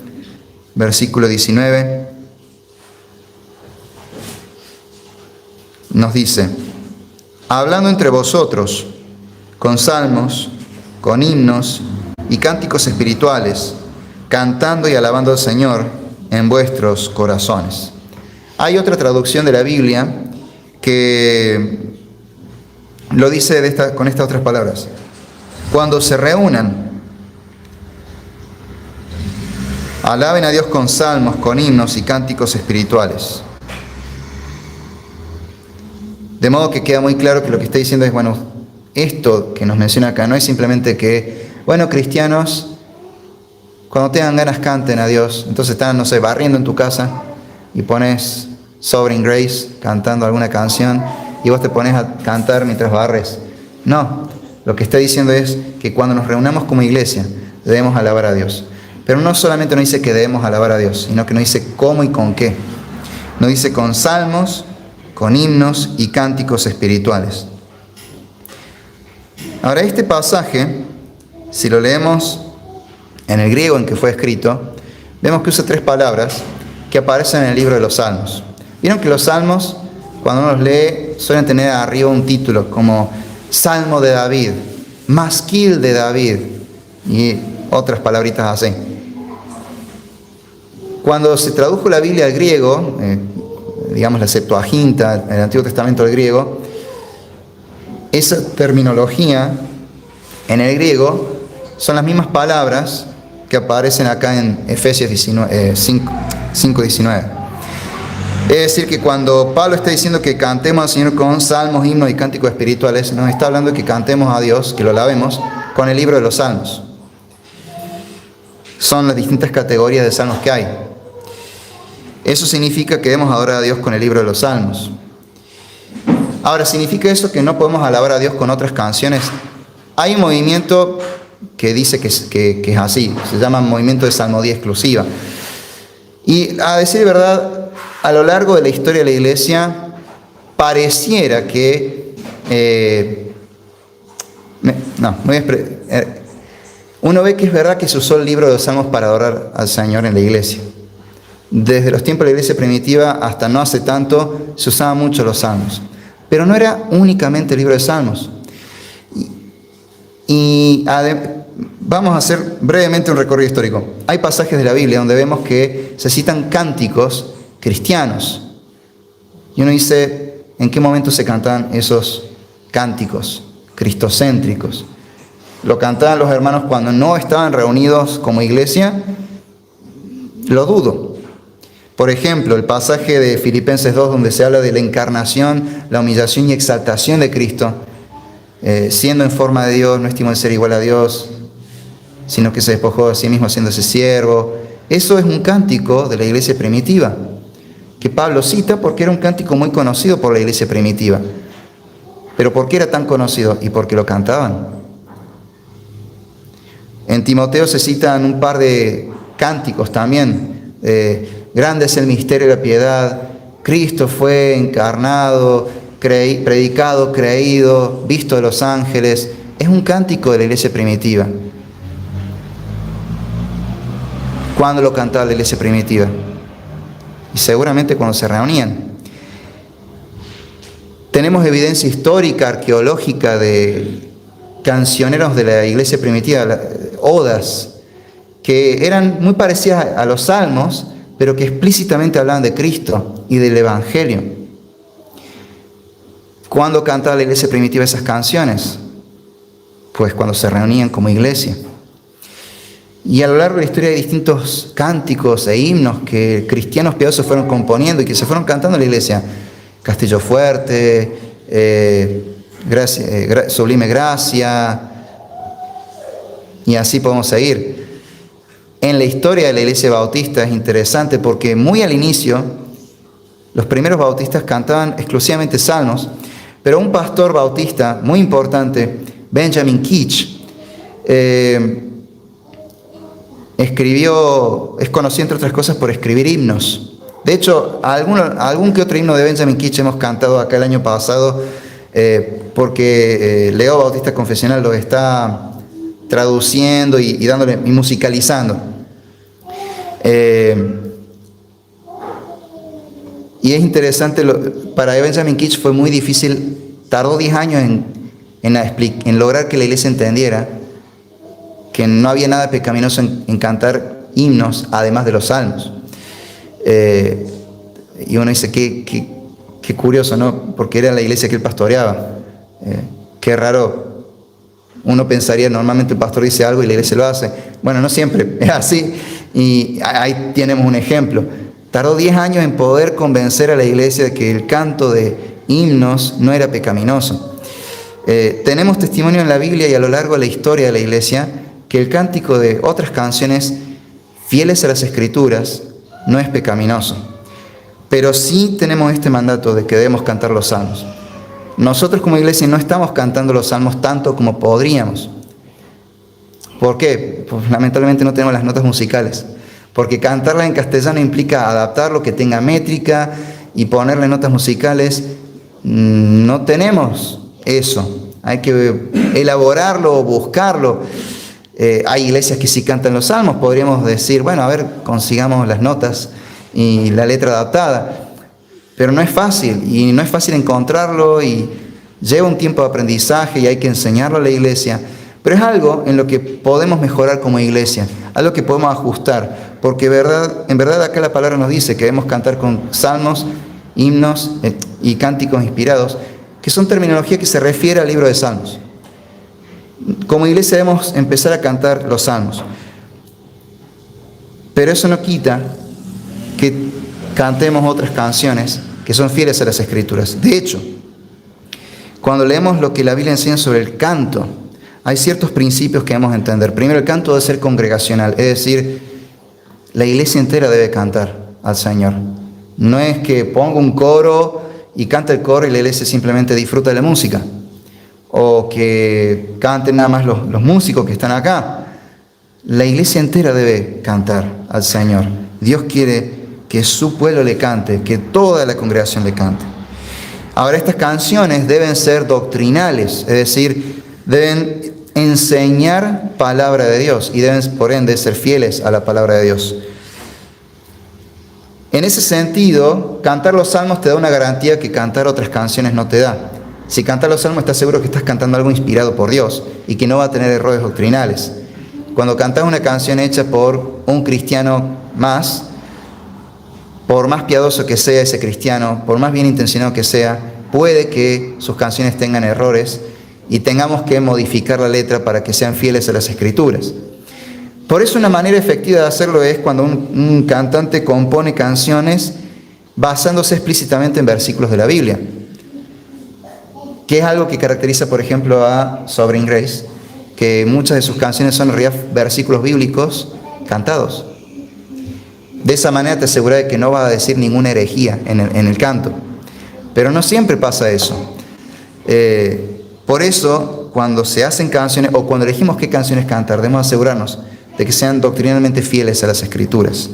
versículo 19. Nos dice, hablando entre vosotros con salmos, con himnos y cánticos espirituales, cantando y alabando al Señor en vuestros corazones. Hay otra traducción de la Biblia que lo dice con estas otras palabras. Cuando se reúnan, alaben a Dios con salmos, con himnos y cánticos espirituales. De modo que queda muy claro que lo que está diciendo es, esto que nos menciona acá no es simplemente que, cristianos, cuando tengan ganas canten a Dios. Entonces están, barriendo en tu casa y pones Sovereign Grace cantando alguna canción y vos te pones a cantar mientras barres. No, lo que está diciendo es que cuando nos reunamos como iglesia debemos alabar a Dios. Pero no solamente nos dice que debemos alabar a Dios, sino que nos dice cómo y con qué. Nos dice con salmos, con himnos y cánticos espirituales. Ahora, este pasaje si lo leemos en el griego en que fue escrito, vemos que usa 3 palabras que aparecen en el libro de los Salmos. Vieron que los Salmos, cuando uno los lee, suelen tener arriba un título como Salmo de David, Masquil de David y otras palabritas así. Cuando se tradujo la Biblia al griego, digamos la Septuaginta, el Antiguo Testamento del griego, esa terminología en el griego son las mismas palabras que aparecen acá en Efesios 5:19. Es decir, que cuando Pablo está diciendo que cantemos al Señor con salmos, himnos y cánticos espirituales, nos está hablando de que cantemos a Dios, que lo alabemos, con el libro de los Salmos. Son las distintas categorías de salmos que hay. Eso significa que debemos adorar a Dios con el libro de los Salmos. Ahora, ¿significa eso que no podemos alabar a Dios con otras canciones? Hay un movimiento que dice que es así, se llama movimiento de salmodía exclusiva. Y a decir verdad, a lo largo de la historia de la iglesia, pareciera que uno ve que es verdad que se usó el libro de los Salmos para adorar al Señor en la iglesia. Desde los tiempos de la iglesia primitiva hasta no hace tanto se usaban mucho los salmos. Pero no era únicamente el libro de Salmos. Vamos a hacer brevemente un recorrido histórico. Hay pasajes de la Biblia donde vemos que se citan cánticos cristianos. Y uno dice, ¿en qué momento se cantaban esos cánticos cristocéntricos? ¿Lo cantaban los hermanos cuando no estaban reunidos como iglesia? Lo dudo. Por ejemplo, el pasaje de Filipenses 2 donde se habla de la encarnación, la humillación y exaltación de Cristo, siendo en forma de Dios, no estimó el ser igual a Dios, sino que se despojó a sí mismo haciéndose siervo. Eso es un cántico de la iglesia primitiva, que Pablo cita porque era un cántico muy conocido por la iglesia primitiva. ¿Pero por qué era tan conocido? Y porque lo cantaban. En Timoteo se citan un par de cánticos también. Grande es el misterio de la piedad. Cristo fue encarnado, predicado, creído, visto de los ángeles. Es un cántico de la iglesia primitiva. ¿Cuándo lo cantaba la iglesia primitiva? Y seguramente cuando se reunían. Tenemos evidencia histórica, arqueológica de cancioneros de la iglesia primitiva, odas, que eran muy parecidas a los salmos, pero que explícitamente hablaban de Cristo y del Evangelio. ¿Cuándo cantaba la iglesia primitiva esas canciones? Pues cuando se reunían como iglesia. Y a lo largo de la historia hay distintos cánticos e himnos que cristianos piadosos fueron componiendo y que se fueron cantando en la iglesia. Castillo Fuerte, Sublime Gracia, y así podemos seguir. En la historia de la iglesia bautista es interesante porque muy al inicio los primeros bautistas cantaban exclusivamente salmos, pero un pastor bautista muy importante, Benjamin Keach, es conocido entre otras cosas por escribir himnos. De hecho, algún que otro himno de Benjamin Keach hemos cantado acá el año pasado, porque Leo Bautista Confesional los está traduciendo y musicalizando. Y es interesante, para Benjamin Keach fue muy difícil, tardó 10 años en lograr que la iglesia entendiera que no había nada pecaminoso en cantar himnos, además de los salmos. Y uno dice, qué curioso, ¿no? Porque era la iglesia que él pastoreaba. Qué raro. Uno pensaría, normalmente el pastor dice algo y la iglesia lo hace. Bueno, no siempre es así. Y ahí tenemos un ejemplo. Tardó 10 años en poder convencer a la iglesia de que el canto de himnos no era pecaminoso. Tenemos testimonio en la Biblia y a lo largo de la historia de la iglesia que el cántico de otras canciones fieles a las Escrituras no es pecaminoso. Pero sí tenemos este mandato de que debemos cantar los salmos. Nosotros como iglesia no estamos cantando los salmos tanto como podríamos. ¿Por qué? Pues lamentablemente no tenemos las notas musicales. Porque cantarla en castellano implica adaptarlo, que tenga métrica y ponerle notas musicales. No tenemos eso. Hay que elaborarlo o buscarlo. Hay iglesias que sí cantan los salmos, podríamos decir, bueno, a ver, consigamos las notas y la letra adaptada. Pero no es fácil, y no es fácil encontrarlo, y lleva un tiempo de aprendizaje y hay que enseñarlo a la iglesia. Pero es algo en lo que podemos mejorar como iglesia, algo que podemos ajustar, porque en verdad acá la palabra nos dice que debemos cantar con salmos, himnos y cánticos inspirados, que son terminología que se refiere al libro de Salmos. Como iglesia debemos empezar a cantar los salmos, pero eso no quita que cantemos otras canciones que son fieles a las Escrituras. De hecho, cuando leemos lo que la Biblia enseña sobre el canto, hay ciertos principios que debemos entender. Primero, el canto debe ser congregacional, es decir, la iglesia entera debe cantar al Señor. No es que ponga un coro y canta el coro y la iglesia simplemente disfruta de la música, o que canten nada más los músicos que están acá. La iglesia entera debe cantar al Señor. Dios quiere que su pueblo le cante, que toda la congregación le cante. Ahora, estas canciones deben ser doctrinales, es decir, deben enseñar palabra de Dios y deben, por ende, ser fieles a la palabra de Dios. En ese sentido, cantar los salmos te da una garantía que cantar otras canciones no te da. Si cantas los salmos, estás seguro que estás cantando algo inspirado por Dios y que no va a tener errores doctrinales. Cuando cantas una canción hecha por un cristiano más, por más piadoso que sea ese cristiano, por más bien intencionado que sea, puede que sus canciones tengan errores y tengamos que modificar la letra para que sean fieles a las Escrituras. Por eso una manera efectiva de hacerlo es cuando un cantante compone canciones basándose explícitamente en versículos de la Biblia, que es algo que caracteriza, por ejemplo, a Sovereign Grace, que muchas de sus canciones son en realidad versículos bíblicos cantados. De esa manera te asegura de que no vas a decir ninguna herejía en el canto. Pero no siempre pasa eso. Por eso, cuando se hacen canciones o cuando elegimos qué canciones cantar, debemos asegurarnos de que sean doctrinalmente fieles a las Escrituras.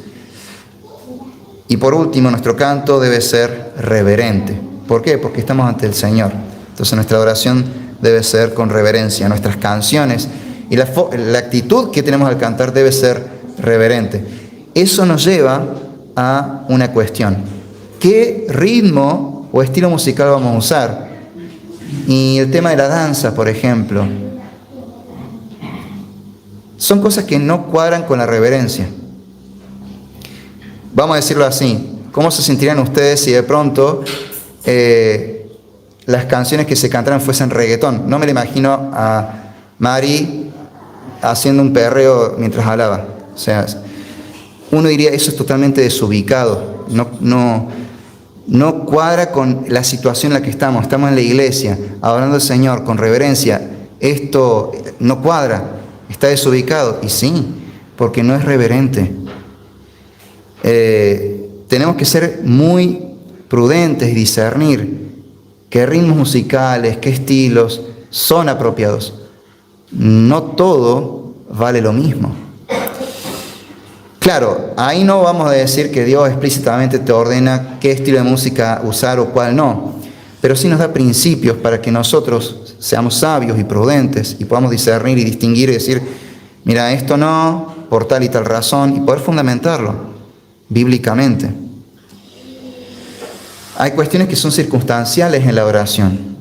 Y por último, nuestro canto debe ser reverente. ¿Por qué? Porque estamos ante el Señor. Entonces nuestra adoración debe ser con reverencia. Nuestras canciones y la actitud que tenemos al cantar debe ser reverente. Eso nos lleva a una cuestión. ¿Qué ritmo o estilo musical vamos a usar? Y el tema de la danza, por ejemplo, son cosas que no cuadran con la reverencia. Vamos a decirlo así. ¿Cómo se sentirían ustedes si de pronto las canciones que se cantaran fuesen reggaetón? No me lo imagino a Mari haciendo un perreo mientras hablaba. O sea, uno diría, eso es totalmente desubicado. No cuadra con la situación en la que estamos. Estamos en la iglesia, adorando al Señor con reverencia. Esto no cuadra. Está desubicado. Y sí, porque no es reverente. Tenemos que ser muy prudentes y discernir qué ritmos musicales, qué estilos son apropiados. No todo vale lo mismo. Claro, ahí no vamos a decir que Dios explícitamente te ordena qué estilo de música usar o cuál no, pero sí nos da principios para que nosotros seamos sabios y prudentes y podamos discernir y distinguir y decir, mira, esto no, por tal y tal razón, y poder fundamentarlo bíblicamente. Hay cuestiones que son circunstanciales en la oración,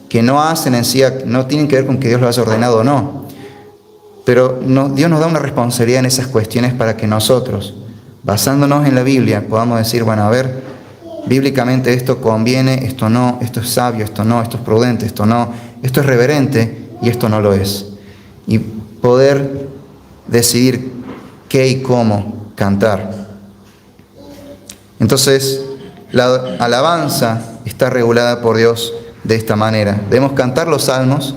que no hacen en sí, no tienen que ver con que Dios lo haya ordenado o no. Pero Dios nos da una responsabilidad en esas cuestiones para que nosotros, basándonos en la Biblia, podamos decir, bueno, a ver, bíblicamente esto conviene, esto no, esto es sabio, esto no, esto es prudente, esto no, esto es reverente y esto no lo es. Y poder decidir qué y cómo cantar. Entonces, la alabanza está regulada por Dios de esta manera. Debemos cantar los salmos,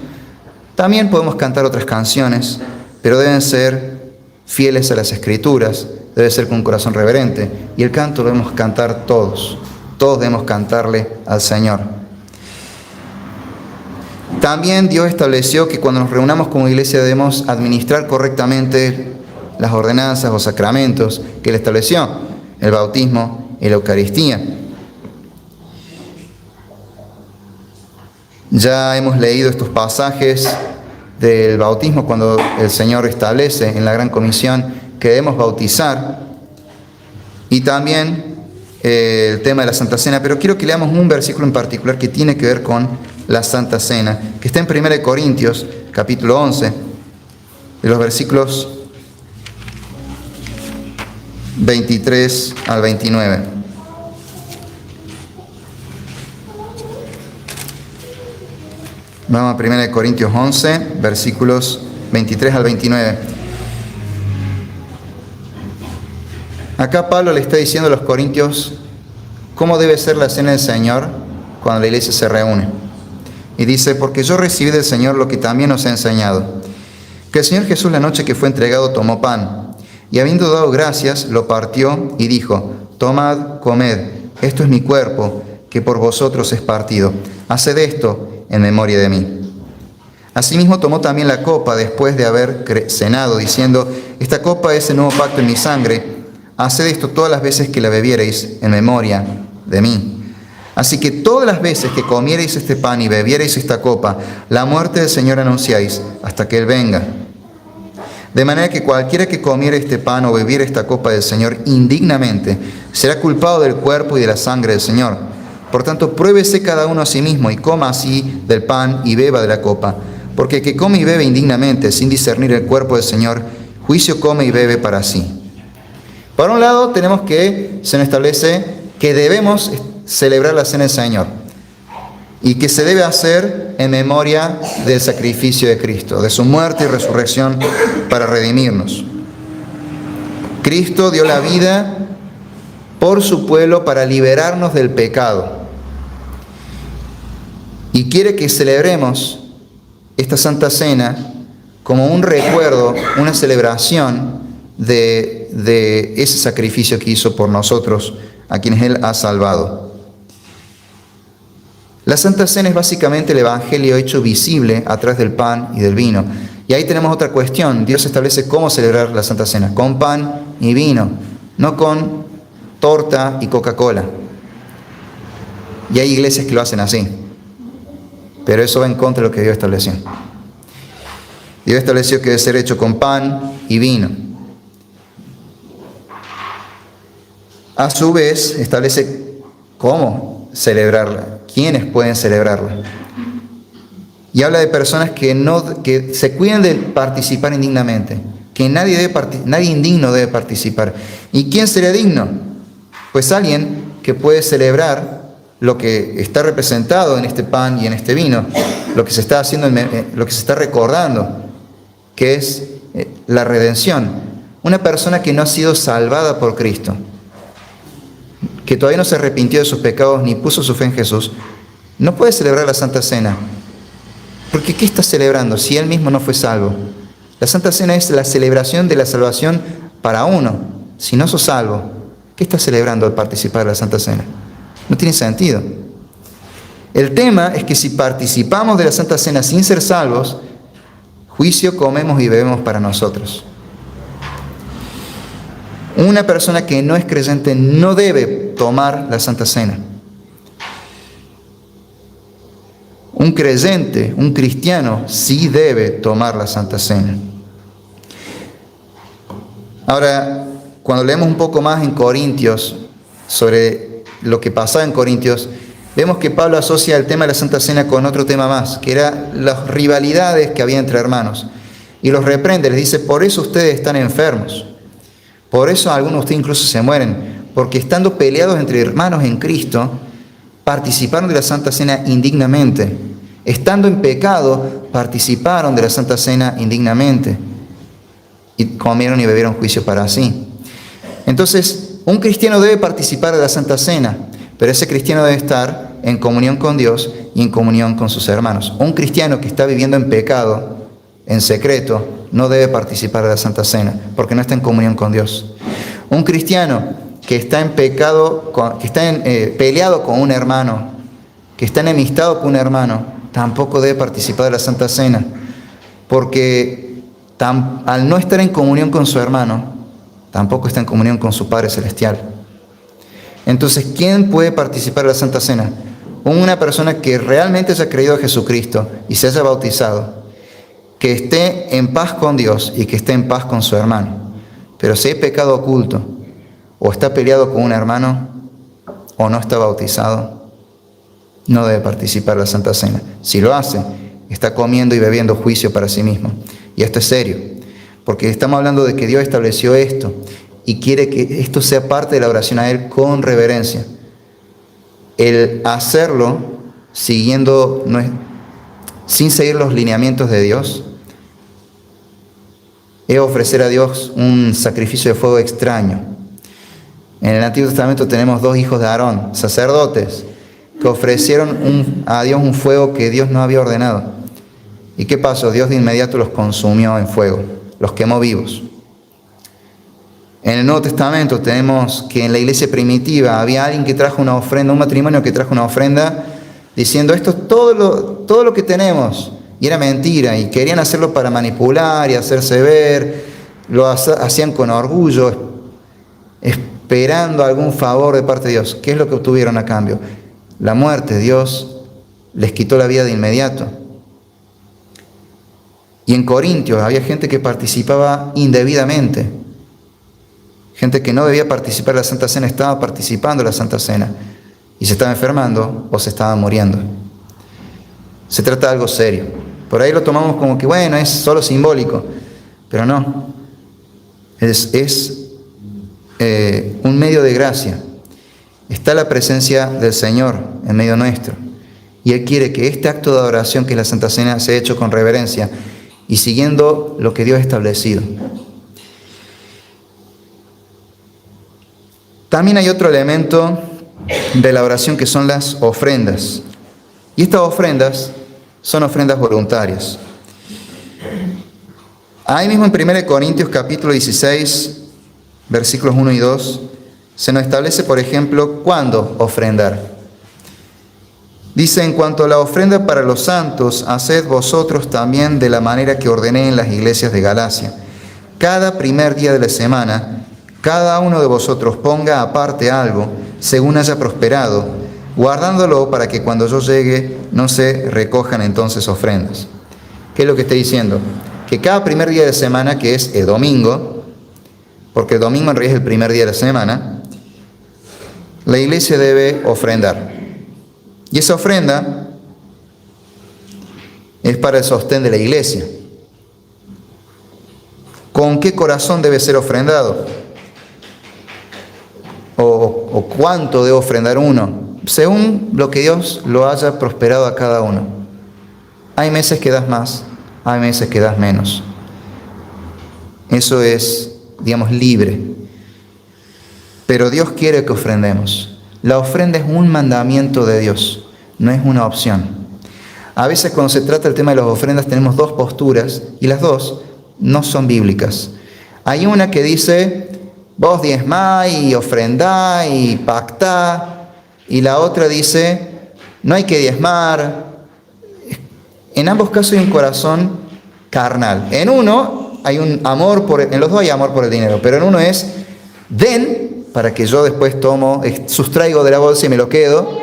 también podemos cantar otras canciones, pero deben ser fieles a las Escrituras, debe ser con un corazón reverente. Y el canto lo debemos cantar todos debemos cantarle al Señor. También Dios estableció que cuando nos reunamos como iglesia debemos administrar correctamente las ordenanzas o sacramentos que Él estableció, el bautismo y la Eucaristía. Ya hemos leído estos pasajes del bautismo, cuando el Señor establece en la Gran Comisión que debemos bautizar, y también el tema de la Santa Cena. Pero quiero que leamos un versículo en particular que tiene que ver con la Santa Cena, que está en 1 Corintios, capítulo 11, de los versículos 23 al 29. Vamos a 1 Corintios 11, versículos 23 al 29. Acá Pablo le está diciendo a los corintios cómo debe ser la cena del Señor cuando la iglesia se reúne. Y dice: porque yo recibí del Señor lo que también os he enseñado, que el Señor Jesús, la noche que fue entregado, tomó pan, y habiendo dado gracias, lo partió y dijo: tomad, comed, esto es mi cuerpo, que por vosotros es partido. Haced esto en memoria de mí. Asimismo tomó también la copa después de haber cenado, diciendo: esta copa es el nuevo pacto en mi sangre. Haced esto todas las veces que la bebiereis en memoria de mí. Así que todas las veces que comiereis este pan y bebiereis esta copa, la muerte del Señor anunciáis hasta que Él venga. De manera que cualquiera que comiere este pan o bebiere esta copa del Señor indignamente, será culpado del cuerpo y de la sangre del Señor. Por tanto, pruébese cada uno a sí mismo y coma así del pan y beba de la copa. Porque el que come y bebe indignamente, sin discernir el cuerpo del Señor, juicio come y bebe para sí. Por un lado, tenemos que se nos establece que debemos celebrar la cena del Señor y que se debe hacer en memoria del sacrificio de Cristo, de su muerte y resurrección para redimirnos. Cristo dio la vida por su pueblo para liberarnos del pecado y quiere que celebremos esta Santa Cena como un recuerdo, una celebración de ese sacrificio que hizo por nosotros, a quienes Él ha salvado. La Santa Cena es básicamente el Evangelio hecho visible a través del pan y del vino. Y ahí tenemos otra cuestión. Dios establece cómo celebrar la Santa Cena: con pan y vino, no con torta y Coca-Cola. Y hay iglesias que lo hacen así, pero eso va en contra de lo que Dios estableció. Dios estableció que debe ser hecho con pan y vino. A su vez, establece cómo celebrarla, quiénes pueden celebrarla. Y habla de personas que se cuidan de participar indignamente, que nadie indigno debe participar. ¿Y quién sería digno? Pues alguien que puede celebrar lo que está representado en este pan y en este vino, lo que se está haciendo, lo que se está recordando, que es la redención. Una persona que no ha sido salvada por Cristo, que todavía no se arrepintió de sus pecados ni puso su fe en Jesús, no puede celebrar la Santa Cena. Porque ¿qué está celebrando si él mismo no fue salvo? La Santa Cena es la celebración de la salvación para uno. Si no sos salvo, ¿qué estás celebrando al participar de la Santa Cena? No tiene sentido. El tema es que si participamos de la Santa Cena sin ser salvos, juicio comemos y bebemos para nosotros. Una persona que no es creyente no debe tomar la Santa Cena. Un creyente, un cristiano, sí debe tomar la Santa Cena. Ahora, cuando leemos un poco más en Corintios sobre lo que pasaba en Corintios, vemos que Pablo asocia el tema de la Santa Cena con otro tema más, que era las rivalidades que había entre hermanos. Y los reprende, les dice: por eso ustedes están enfermos. Por eso algunos de ustedes incluso se mueren, porque estando peleados entre hermanos en Cristo, participaron de la Santa Cena indignamente. Estando en pecado, participaron de la Santa Cena indignamente. Y comieron y bebieron juicio para sí. Entonces, un cristiano debe participar de la Santa Cena, pero ese cristiano debe estar en comunión con Dios y en comunión con sus hermanos. Un cristiano que está viviendo en pecado, en secreto, no debe participar de la Santa Cena, porque no está en comunión con Dios. Un cristiano que está en pecado, que está peleado con un hermano, que está enemistado con un hermano, tampoco debe participar de la Santa Cena, porque al no estar en comunión con su hermano, tampoco está en comunión con su Padre Celestial. Entonces, ¿quién puede participar de la Santa Cena? Una persona que realmente haya creído a Jesucristo y se haya bautizado, que esté en paz con Dios y que esté en paz con su hermano. Pero si hay pecado oculto, o está peleado con un hermano, o no está bautizado, no debe participar de la Santa Cena. Si lo hace, está comiendo y bebiendo juicio para sí mismo. Y esto es serio, porque estamos hablando de que Dios estableció esto y quiere que esto sea parte de la oración a Él con reverencia. El hacerlo siguiendo, sin seguir los lineamientos de Dios, es ofrecer a Dios un sacrificio de fuego extraño. En el Antiguo Testamento tenemos 2 hijos de Aarón, sacerdotes, que ofrecieron a Dios un fuego que Dios no había ordenado. ¿Y qué pasó? Dios de inmediato los consumió en fuego, los quemó vivos. En el Nuevo Testamento tenemos que en la iglesia primitiva había alguien que trajo una ofrenda, un matrimonio que trajo una ofrenda, diciendo esto es todo lo que tenemos. Y era mentira, y querían hacerlo para manipular y hacerse ver, lo hacían con orgullo, esperando algún favor de parte de Dios. ¿Qué es lo que obtuvieron a cambio? La muerte. Dios les quitó la vida de inmediato. Y en Corintios había gente que participaba indebidamente. Gente que no debía participar de la Santa Cena estaba participando de la Santa Cena y se estaba enfermando o se estaba muriendo. Se trata de algo serio. Por ahí lo tomamos como que bueno, es solo simbólico, pero no. Es un medio de gracia. Está la presencia del Señor en medio nuestro y Él quiere que este acto de adoración que es la Santa Cena sea hecho con reverencia y siguiendo lo que Dios ha establecido. También hay otro elemento de la oración que son las ofrendas. Y estas ofrendas son ofrendas voluntarias. Ahí mismo en 1 Corintios capítulo 16, versículos 1 y 2, se nos establece, por ejemplo, cuándo ofrendar. Dice, en cuanto a la ofrenda para los santos, haced vosotros también de la manera que ordené en las iglesias de Galacia. Cada primer día de la semana, cada uno de vosotros ponga aparte algo, según haya prosperado, guardándolo para que cuando yo llegue no se recojan entonces ofrendas. ¿Qué es lo que está diciendo? Que cada primer día de semana, que es el domingo, porque el domingo en realidad es el primer día de la semana, la iglesia debe ofrendar. Y esa ofrenda es para el sostén de la iglesia. ¿Con qué corazón debe ser ofrendado? ¿O cuánto debe ofrendar uno? Según lo que Dios lo haya prosperado a cada uno. Hay meses que das más, hay meses que das menos. Eso es, digamos, libre. Pero Dios quiere que ofrendemos. La ofrenda es un mandamiento de Dios, no es una opción. A veces cuando se trata del tema de las ofrendas tenemos 2 posturas y las 2 no son bíblicas. Hay una que dice, vos diezmá y ofrendá y pactá, y la otra dice, no hay que diezmar. En ambos casos hay un corazón carnal. En uno hay un amor en los dos hay amor por el dinero, pero en uno es, den para que yo después sustraigo de la bolsa y me lo quedo.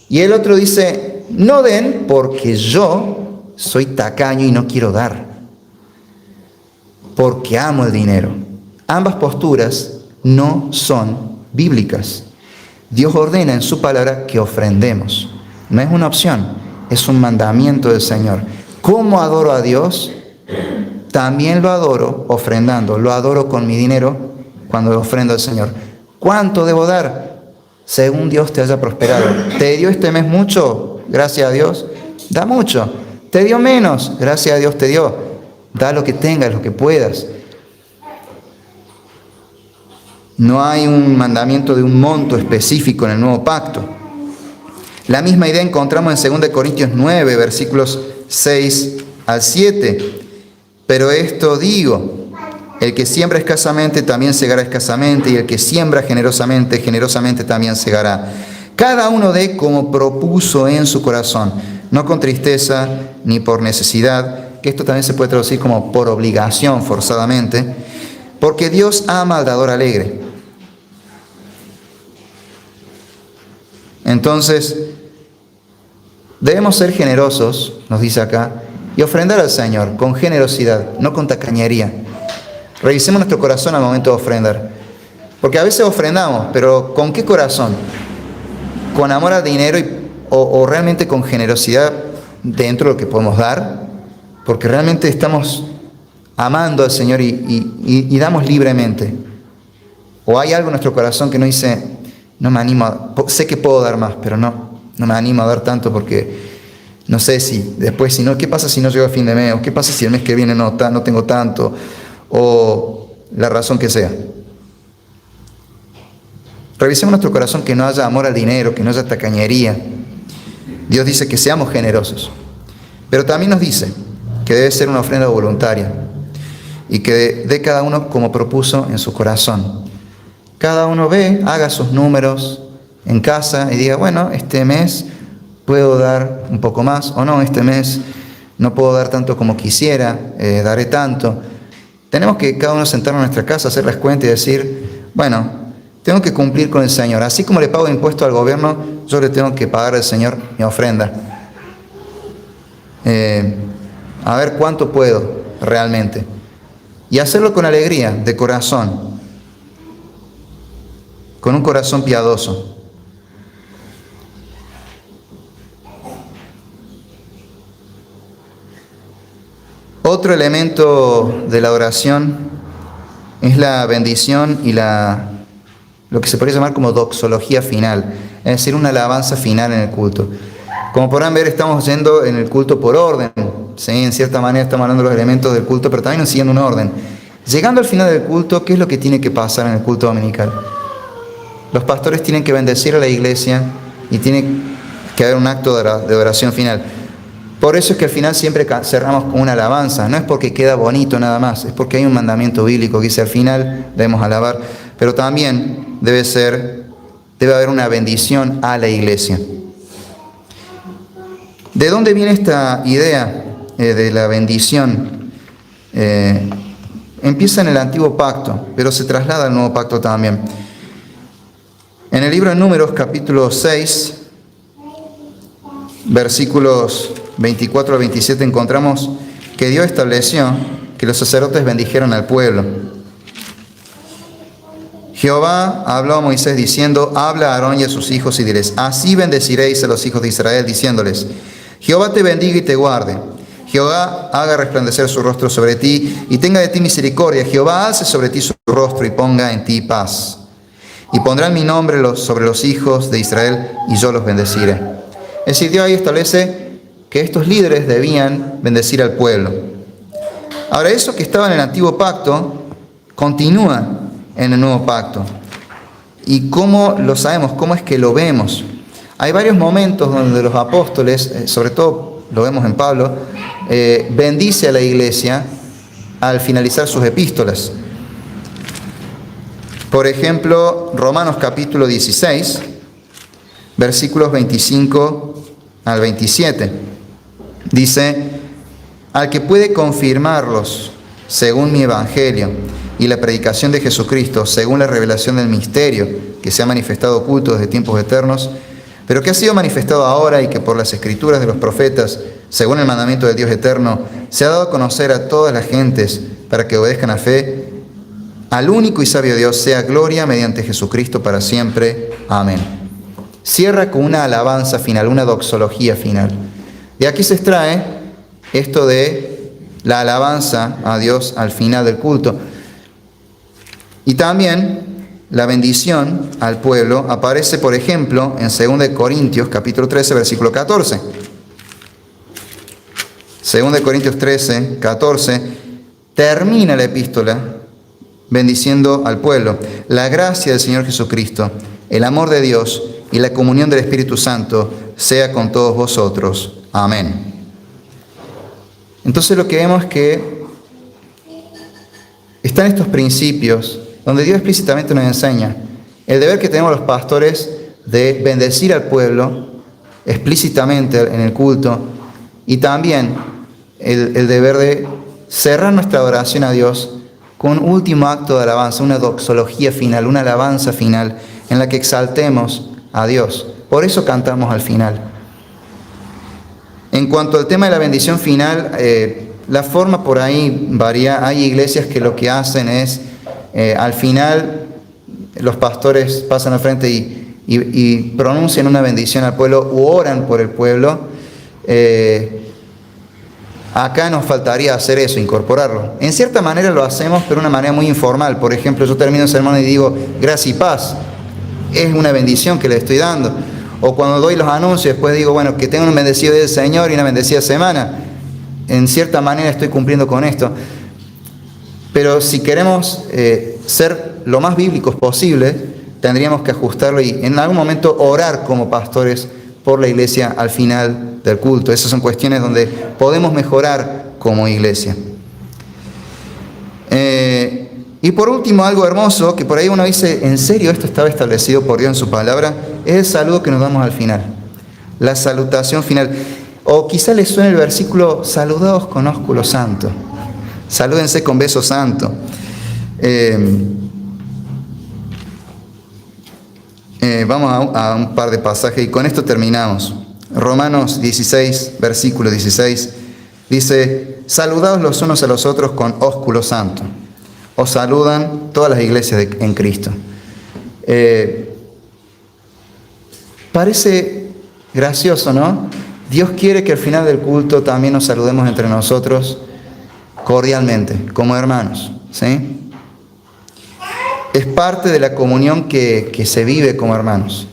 Y el otro dice, no den porque yo soy tacaño y no quiero dar, porque amo el dinero. Ambas posturas no son bíblicas. Dios ordena en su palabra que ofrendemos. No es una opción, es un mandamiento del Señor. ¿Cómo adoro a Dios? También lo adoro ofrendando. Lo adoro con mi dinero cuando lo ofrendo al Señor. ¿Cuánto debo dar? Según Dios te haya prosperado. ¿Te dio este mes mucho? Gracias a Dios. Da mucho. ¿Te dio menos? Gracias a Dios te dio. Da lo que tengas, lo que puedas. No hay un mandamiento de un monto específico en el nuevo pacto. La misma idea encontramos en 2 Corintios 9, versículos 6 al 7. Pero esto digo, el que siembra escasamente también segará escasamente, y el que siembra generosamente, generosamente también segará. Cada uno dé como propuso en su corazón, no con tristeza ni por necesidad, que esto también se puede traducir como por obligación, forzadamente, porque Dios ama al dador alegre. Entonces, debemos ser generosos, nos dice acá, y ofrendar al Señor con generosidad, no con tacañería. Revisemos nuestro corazón al momento de ofrendar. Porque a veces ofrendamos, pero ¿con qué corazón? ¿Con amor al dinero o realmente con generosidad dentro de lo que podemos dar? Porque realmente estamos amando al Señor y damos libremente. ¿O hay algo en nuestro corazón que nos dice, no me animo, sé que puedo dar más, pero no me animo a dar tanto porque no sé si después, si no, ¿qué pasa si no llego a fin de mes? ¿O qué pasa si el mes que viene no tengo tanto? O la razón que sea. Revisemos nuestro corazón, que no haya amor al dinero, que no haya tacañería. Dios dice que seamos generosos, pero también nos dice que debe ser una ofrenda voluntaria y que dé cada uno como propuso en su corazón. Cada uno haga sus números en casa y diga, bueno, este mes puedo dar un poco más, o no, este mes no puedo dar tanto como quisiera, daré tanto. Tenemos que cada uno sentarnos en nuestra casa, hacer las cuentas y decir, bueno, tengo que cumplir con el Señor. Así como le pago impuesto al gobierno, yo le tengo que pagar al Señor mi ofrenda. A ver cuánto puedo realmente. Y hacerlo con alegría, de corazón. Con un corazón piadoso. Otro elemento de la oración es la bendición y lo que se podría llamar como doxología final, es decir, una alabanza final en el culto. Como podrán ver, estamos yendo en el culto por orden, ¿sí? En cierta manera estamos hablando de los elementos del culto, pero también siguiendo un orden. Llegando al final del culto, ¿qué es lo que tiene que pasar en el culto dominical? Los pastores tienen que bendecir a la iglesia y tiene que haber un acto de oración final. Por eso es que al final siempre cerramos con una alabanza. No es porque queda bonito nada más, es porque hay un mandamiento bíblico que dice al final debemos alabar, pero también debe haber una bendición a la iglesia. ¿De dónde viene esta idea de la bendición? Empieza en el Antiguo Pacto, pero se traslada al Nuevo Pacto también. En el libro de Números, capítulo 6, versículos 24 al 27, encontramos que Dios estableció que los sacerdotes bendijeran al pueblo. Jehová habló a Moisés diciendo, habla a Aarón y a sus hijos y diles, así bendeciréis a los hijos de Israel, diciéndoles, Jehová te bendiga y te guarde. Jehová haga resplandecer su rostro sobre ti y tenga de ti misericordia. Jehová alce sobre ti su rostro y ponga en ti paz. Y pondrán mi nombre sobre los hijos de Israel y yo los bendeciré. Es decir, Dios ahí establece que estos líderes debían bendecir al pueblo. Ahora, eso que estaba en el Antiguo Pacto continúa en el Nuevo Pacto. ¿Y cómo lo sabemos? ¿Cómo es que lo vemos? Hay varios momentos donde los apóstoles, sobre todo lo vemos en Pablo, bendice a la iglesia al finalizar sus epístolas. Por ejemplo, Romanos capítulo 16, versículos 25 al 27. Dice, al que puede confirmarlos según mi evangelio y la predicación de Jesucristo, según la revelación del misterio que se ha manifestado oculto desde tiempos eternos, pero que ha sido manifestado ahora y que por las escrituras de los profetas, según el mandamiento del Dios eterno, se ha dado a conocer a todas las gentes para que obedezcan a fe, al único y sabio Dios sea gloria mediante Jesucristo para siempre. Amén. Cierra con una alabanza final, una doxología final. De aquí se extrae esto de la alabanza a Dios al final del culto. Y también la bendición al pueblo aparece, por ejemplo, en 2 Corintios capítulo 13, versículo 14. 2 Corintios 13, 14, termina la epístola bendiciendo al pueblo. La gracia del Señor Jesucristo, el amor de Dios y la comunión del Espíritu Santo sea con todos vosotros. Amén. Entonces lo que vemos es que están estos principios donde Dios explícitamente nos enseña el deber que tenemos los pastores de bendecir al pueblo explícitamente en el culto y también el deber de cerrar nuestra adoración a Dios con un último acto de alabanza, una doxología final, una alabanza final en la que exaltemos a Dios. Por eso cantamos al final. En cuanto al tema de la bendición final, la forma por ahí varía. Hay iglesias que lo que hacen es, al final, los pastores pasan al frente y pronuncian una bendición al pueblo u oran por el pueblo. Acá nos faltaría hacer eso, incorporarlo. En cierta manera lo hacemos, pero de una manera muy informal. Por ejemplo, yo termino el sermón y digo, gracia y paz. Es una bendición que le estoy dando. O cuando doy los anuncios, después digo, bueno, que tengan un bendecido día del Señor y una bendecida semana. En cierta manera estoy cumpliendo con esto. Pero si queremos ser lo más bíblicos posible, tendríamos que ajustarlo y en algún momento orar como pastores por la iglesia al final del culto. Esas son cuestiones donde podemos mejorar como iglesia. Y por último, algo hermoso, que por ahí uno dice, ¿en serio esto estaba establecido por Dios en su palabra? Es el saludo que nos damos al final, la salutación final. O quizá les suene el versículo, saludaos con ósculo santo, salúdense con beso santo. Vamos a un par de pasajes y con esto terminamos. Romanos 16, versículo 16, dice, saludaos los unos a los otros con ósculo santo. Os saludan todas las iglesias en Cristo. Parece gracioso, ¿no? Dios quiere que al final del culto también nos saludemos entre nosotros cordialmente, como hermanos, ¿sí? Es parte de la comunión que se vive como hermanos.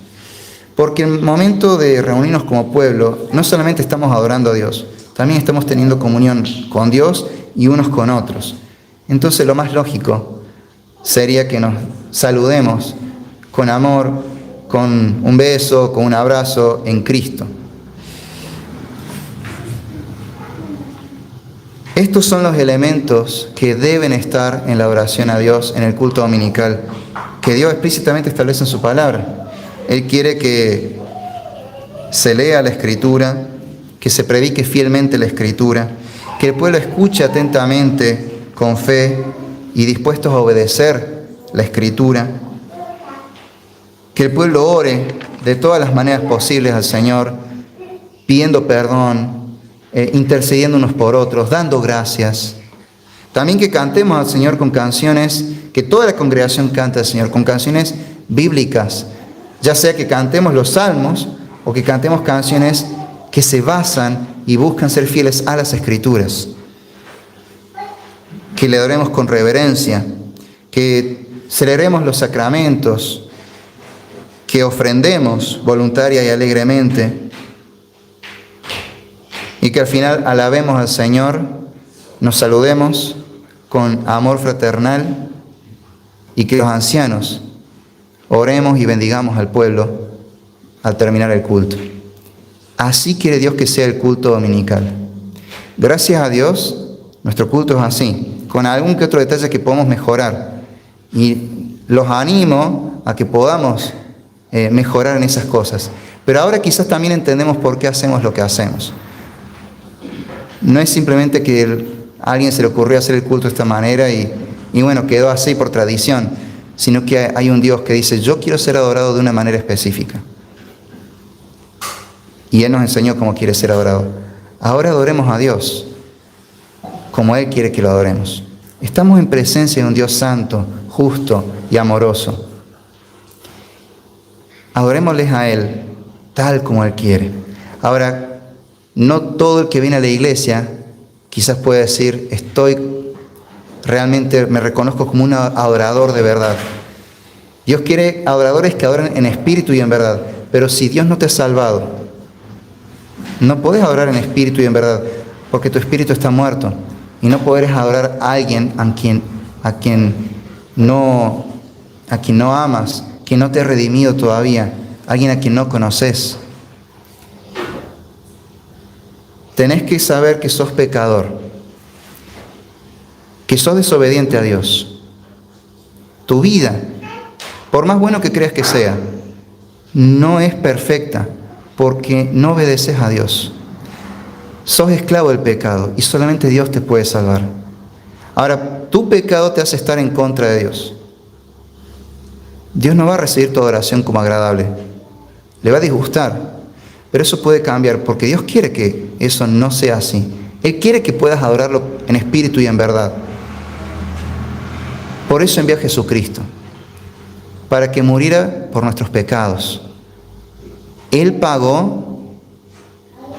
Porque en el momento de reunirnos como pueblo, no solamente estamos adorando a Dios, también estamos teniendo comunión con Dios y unos con otros. Entonces lo más lógico sería que nos saludemos con amor, con un beso, con un abrazo en Cristo. Estos son los elementos que deben estar en la oración a Dios en el culto dominical, que Dios explícitamente establece en su palabra. Él quiere que se lea la Escritura, que se predique fielmente la Escritura, que el pueblo escuche atentamente, con fe y dispuestos a obedecer la Escritura, que el pueblo ore de todas las maneras posibles al Señor, pidiendo perdón, intercediendo unos por otros, dando gracias. También que cantemos al Señor con canciones, que toda la congregación cante al Señor con canciones bíblicas, ya sea que cantemos los salmos o que cantemos canciones que se basan y buscan ser fieles a las Escrituras. Que le adoremos con reverencia, que celebremos los sacramentos, que ofrendemos voluntaria y alegremente y que al final alabemos al Señor, nos saludemos con amor fraternal y que los ancianos oremos y bendigamos al pueblo al terminar el culto. Así quiere Dios que sea el culto dominical. Gracias a Dios, nuestro culto es así, con algún que otro detalle que podemos mejorar. Y los animo a que podamos mejorar en esas cosas. Pero ahora quizás también entendemos por qué hacemos lo que hacemos. No es simplemente que a alguien se le ocurrió hacer el culto de esta manera y bueno, quedó así por tradición, sino que hay un Dios que dice, yo quiero ser adorado de una manera específica. Y Él nos enseñó cómo quiere ser adorado. Ahora adoremos a Dios como Él quiere que lo adoremos. Estamos en presencia de un Dios santo, justo y amoroso. Adorémosles a Él tal como Él quiere. Ahora, no todo el que viene a la iglesia quizás puede decir, realmente me reconozco como un adorador de verdad. Dios quiere adoradores que adoren en espíritu y en verdad. Pero si Dios no te ha salvado, no podés adorar en espíritu y en verdad, porque tu espíritu está muerto. Y no podrás adorar a alguien a quien no amas, que no te ha redimido todavía, alguien a quien no conoces. Tenés que saber que sos pecador, que sos desobediente a Dios. Tu vida, por más bueno que creas que sea, no es perfecta porque no obedeces a Dios. Sos esclavo del pecado y solamente Dios te puede salvar. Ahora, tu pecado te hace estar en contra de Dios. Dios no va a recibir tu adoración como agradable. Le va a disgustar. Pero eso puede cambiar porque Dios quiere que eso no sea así. Él quiere que puedas adorarlo en espíritu y en verdad. Por eso envió a Jesucristo, para que muriera por nuestros pecados. Él pagó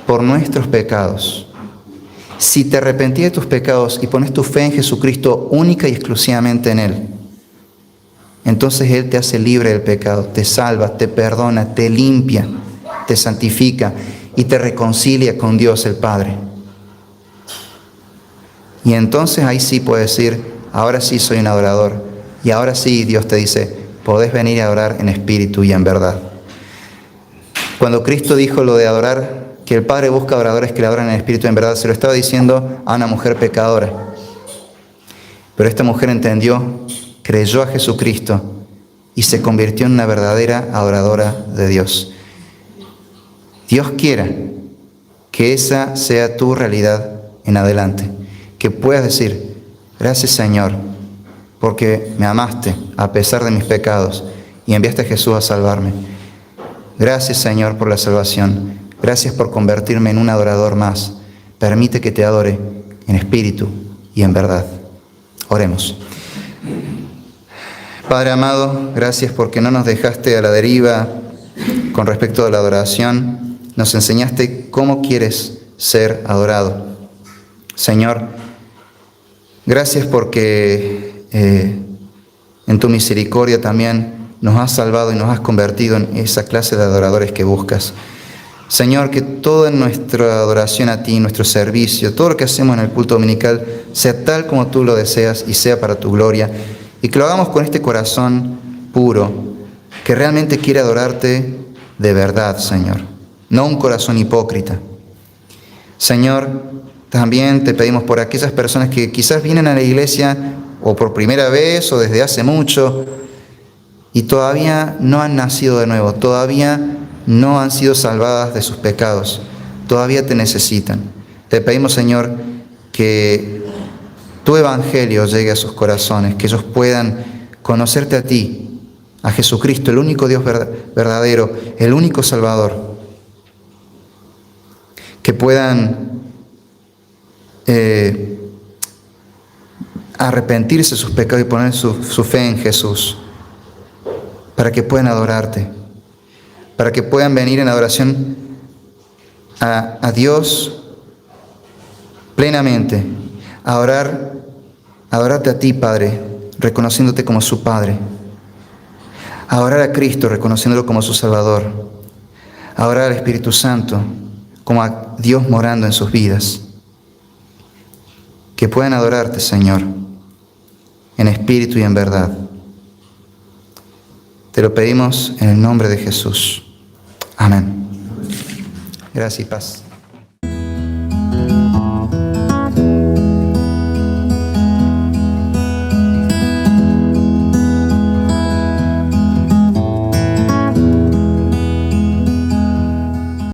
por nuestros pecados. Si te arrepentís de tus pecados y pones tu fe en Jesucristo única y exclusivamente en Él, entonces Él te hace libre del pecado, te salva, te perdona, te limpia, te santifica y te reconcilia con Dios el Padre. Y entonces ahí sí puedes decir, ahora sí soy un adorador. Y ahora sí Dios te dice, podés venir a adorar en espíritu y en verdad. Cuando Cristo dijo lo de adorar, que el Padre busca adoradores que le adoran en espíritu y en verdad, se lo estaba diciendo a una mujer pecadora. Pero esta mujer entendió, creyó a Jesucristo y se convirtió en una verdadera adoradora de Dios. Dios quiera que esa sea tu realidad en adelante. Que puedas decir, gracias Señor, porque me amaste a pesar de mis pecados y enviaste a Jesús a salvarme. Gracias Señor por la salvación. Gracias por convertirme en un adorador más. Permite que te adore en espíritu y en verdad. Oremos. Padre amado, gracias porque no nos dejaste a la deriva con respecto a la adoración. Nos enseñaste cómo quieres ser adorado. Señor, gracias porque en tu misericordia también nos has salvado y nos has convertido en esa clase de adoradores que buscas. Señor, que toda nuestra adoración a ti, nuestro servicio, todo lo que hacemos en el culto dominical, sea tal como tú lo deseas y sea para tu gloria. Y que lo hagamos con este corazón puro, que realmente quiere adorarte de verdad, Señor. No un corazón hipócrita. Señor, también te pedimos por aquellas personas que quizás vienen a la iglesia o por primera vez o desde hace mucho y todavía no han nacido de nuevo, todavía no han sido salvadas de sus pecados, todavía te necesitan. Te pedimos, Señor, que tu evangelio llegue a sus corazones, que ellos puedan conocerte a ti, a Jesucristo, el único Dios verdadero, el único Salvador, que puedan arrepentirse de sus pecados y poner su fe en Jesús, para que puedan adorarte, para que puedan venir en adoración a Dios plenamente, a adorarte a ti, Padre, reconociéndote como su Padre, a adorar a Cristo, reconociéndolo como su Salvador, a adorar al Espíritu Santo, como a Dios morando en sus vidas. Que puedan adorarte, Señor, en espíritu y en verdad. Te lo pedimos en el nombre de Jesús. Amén. Gracias y paz.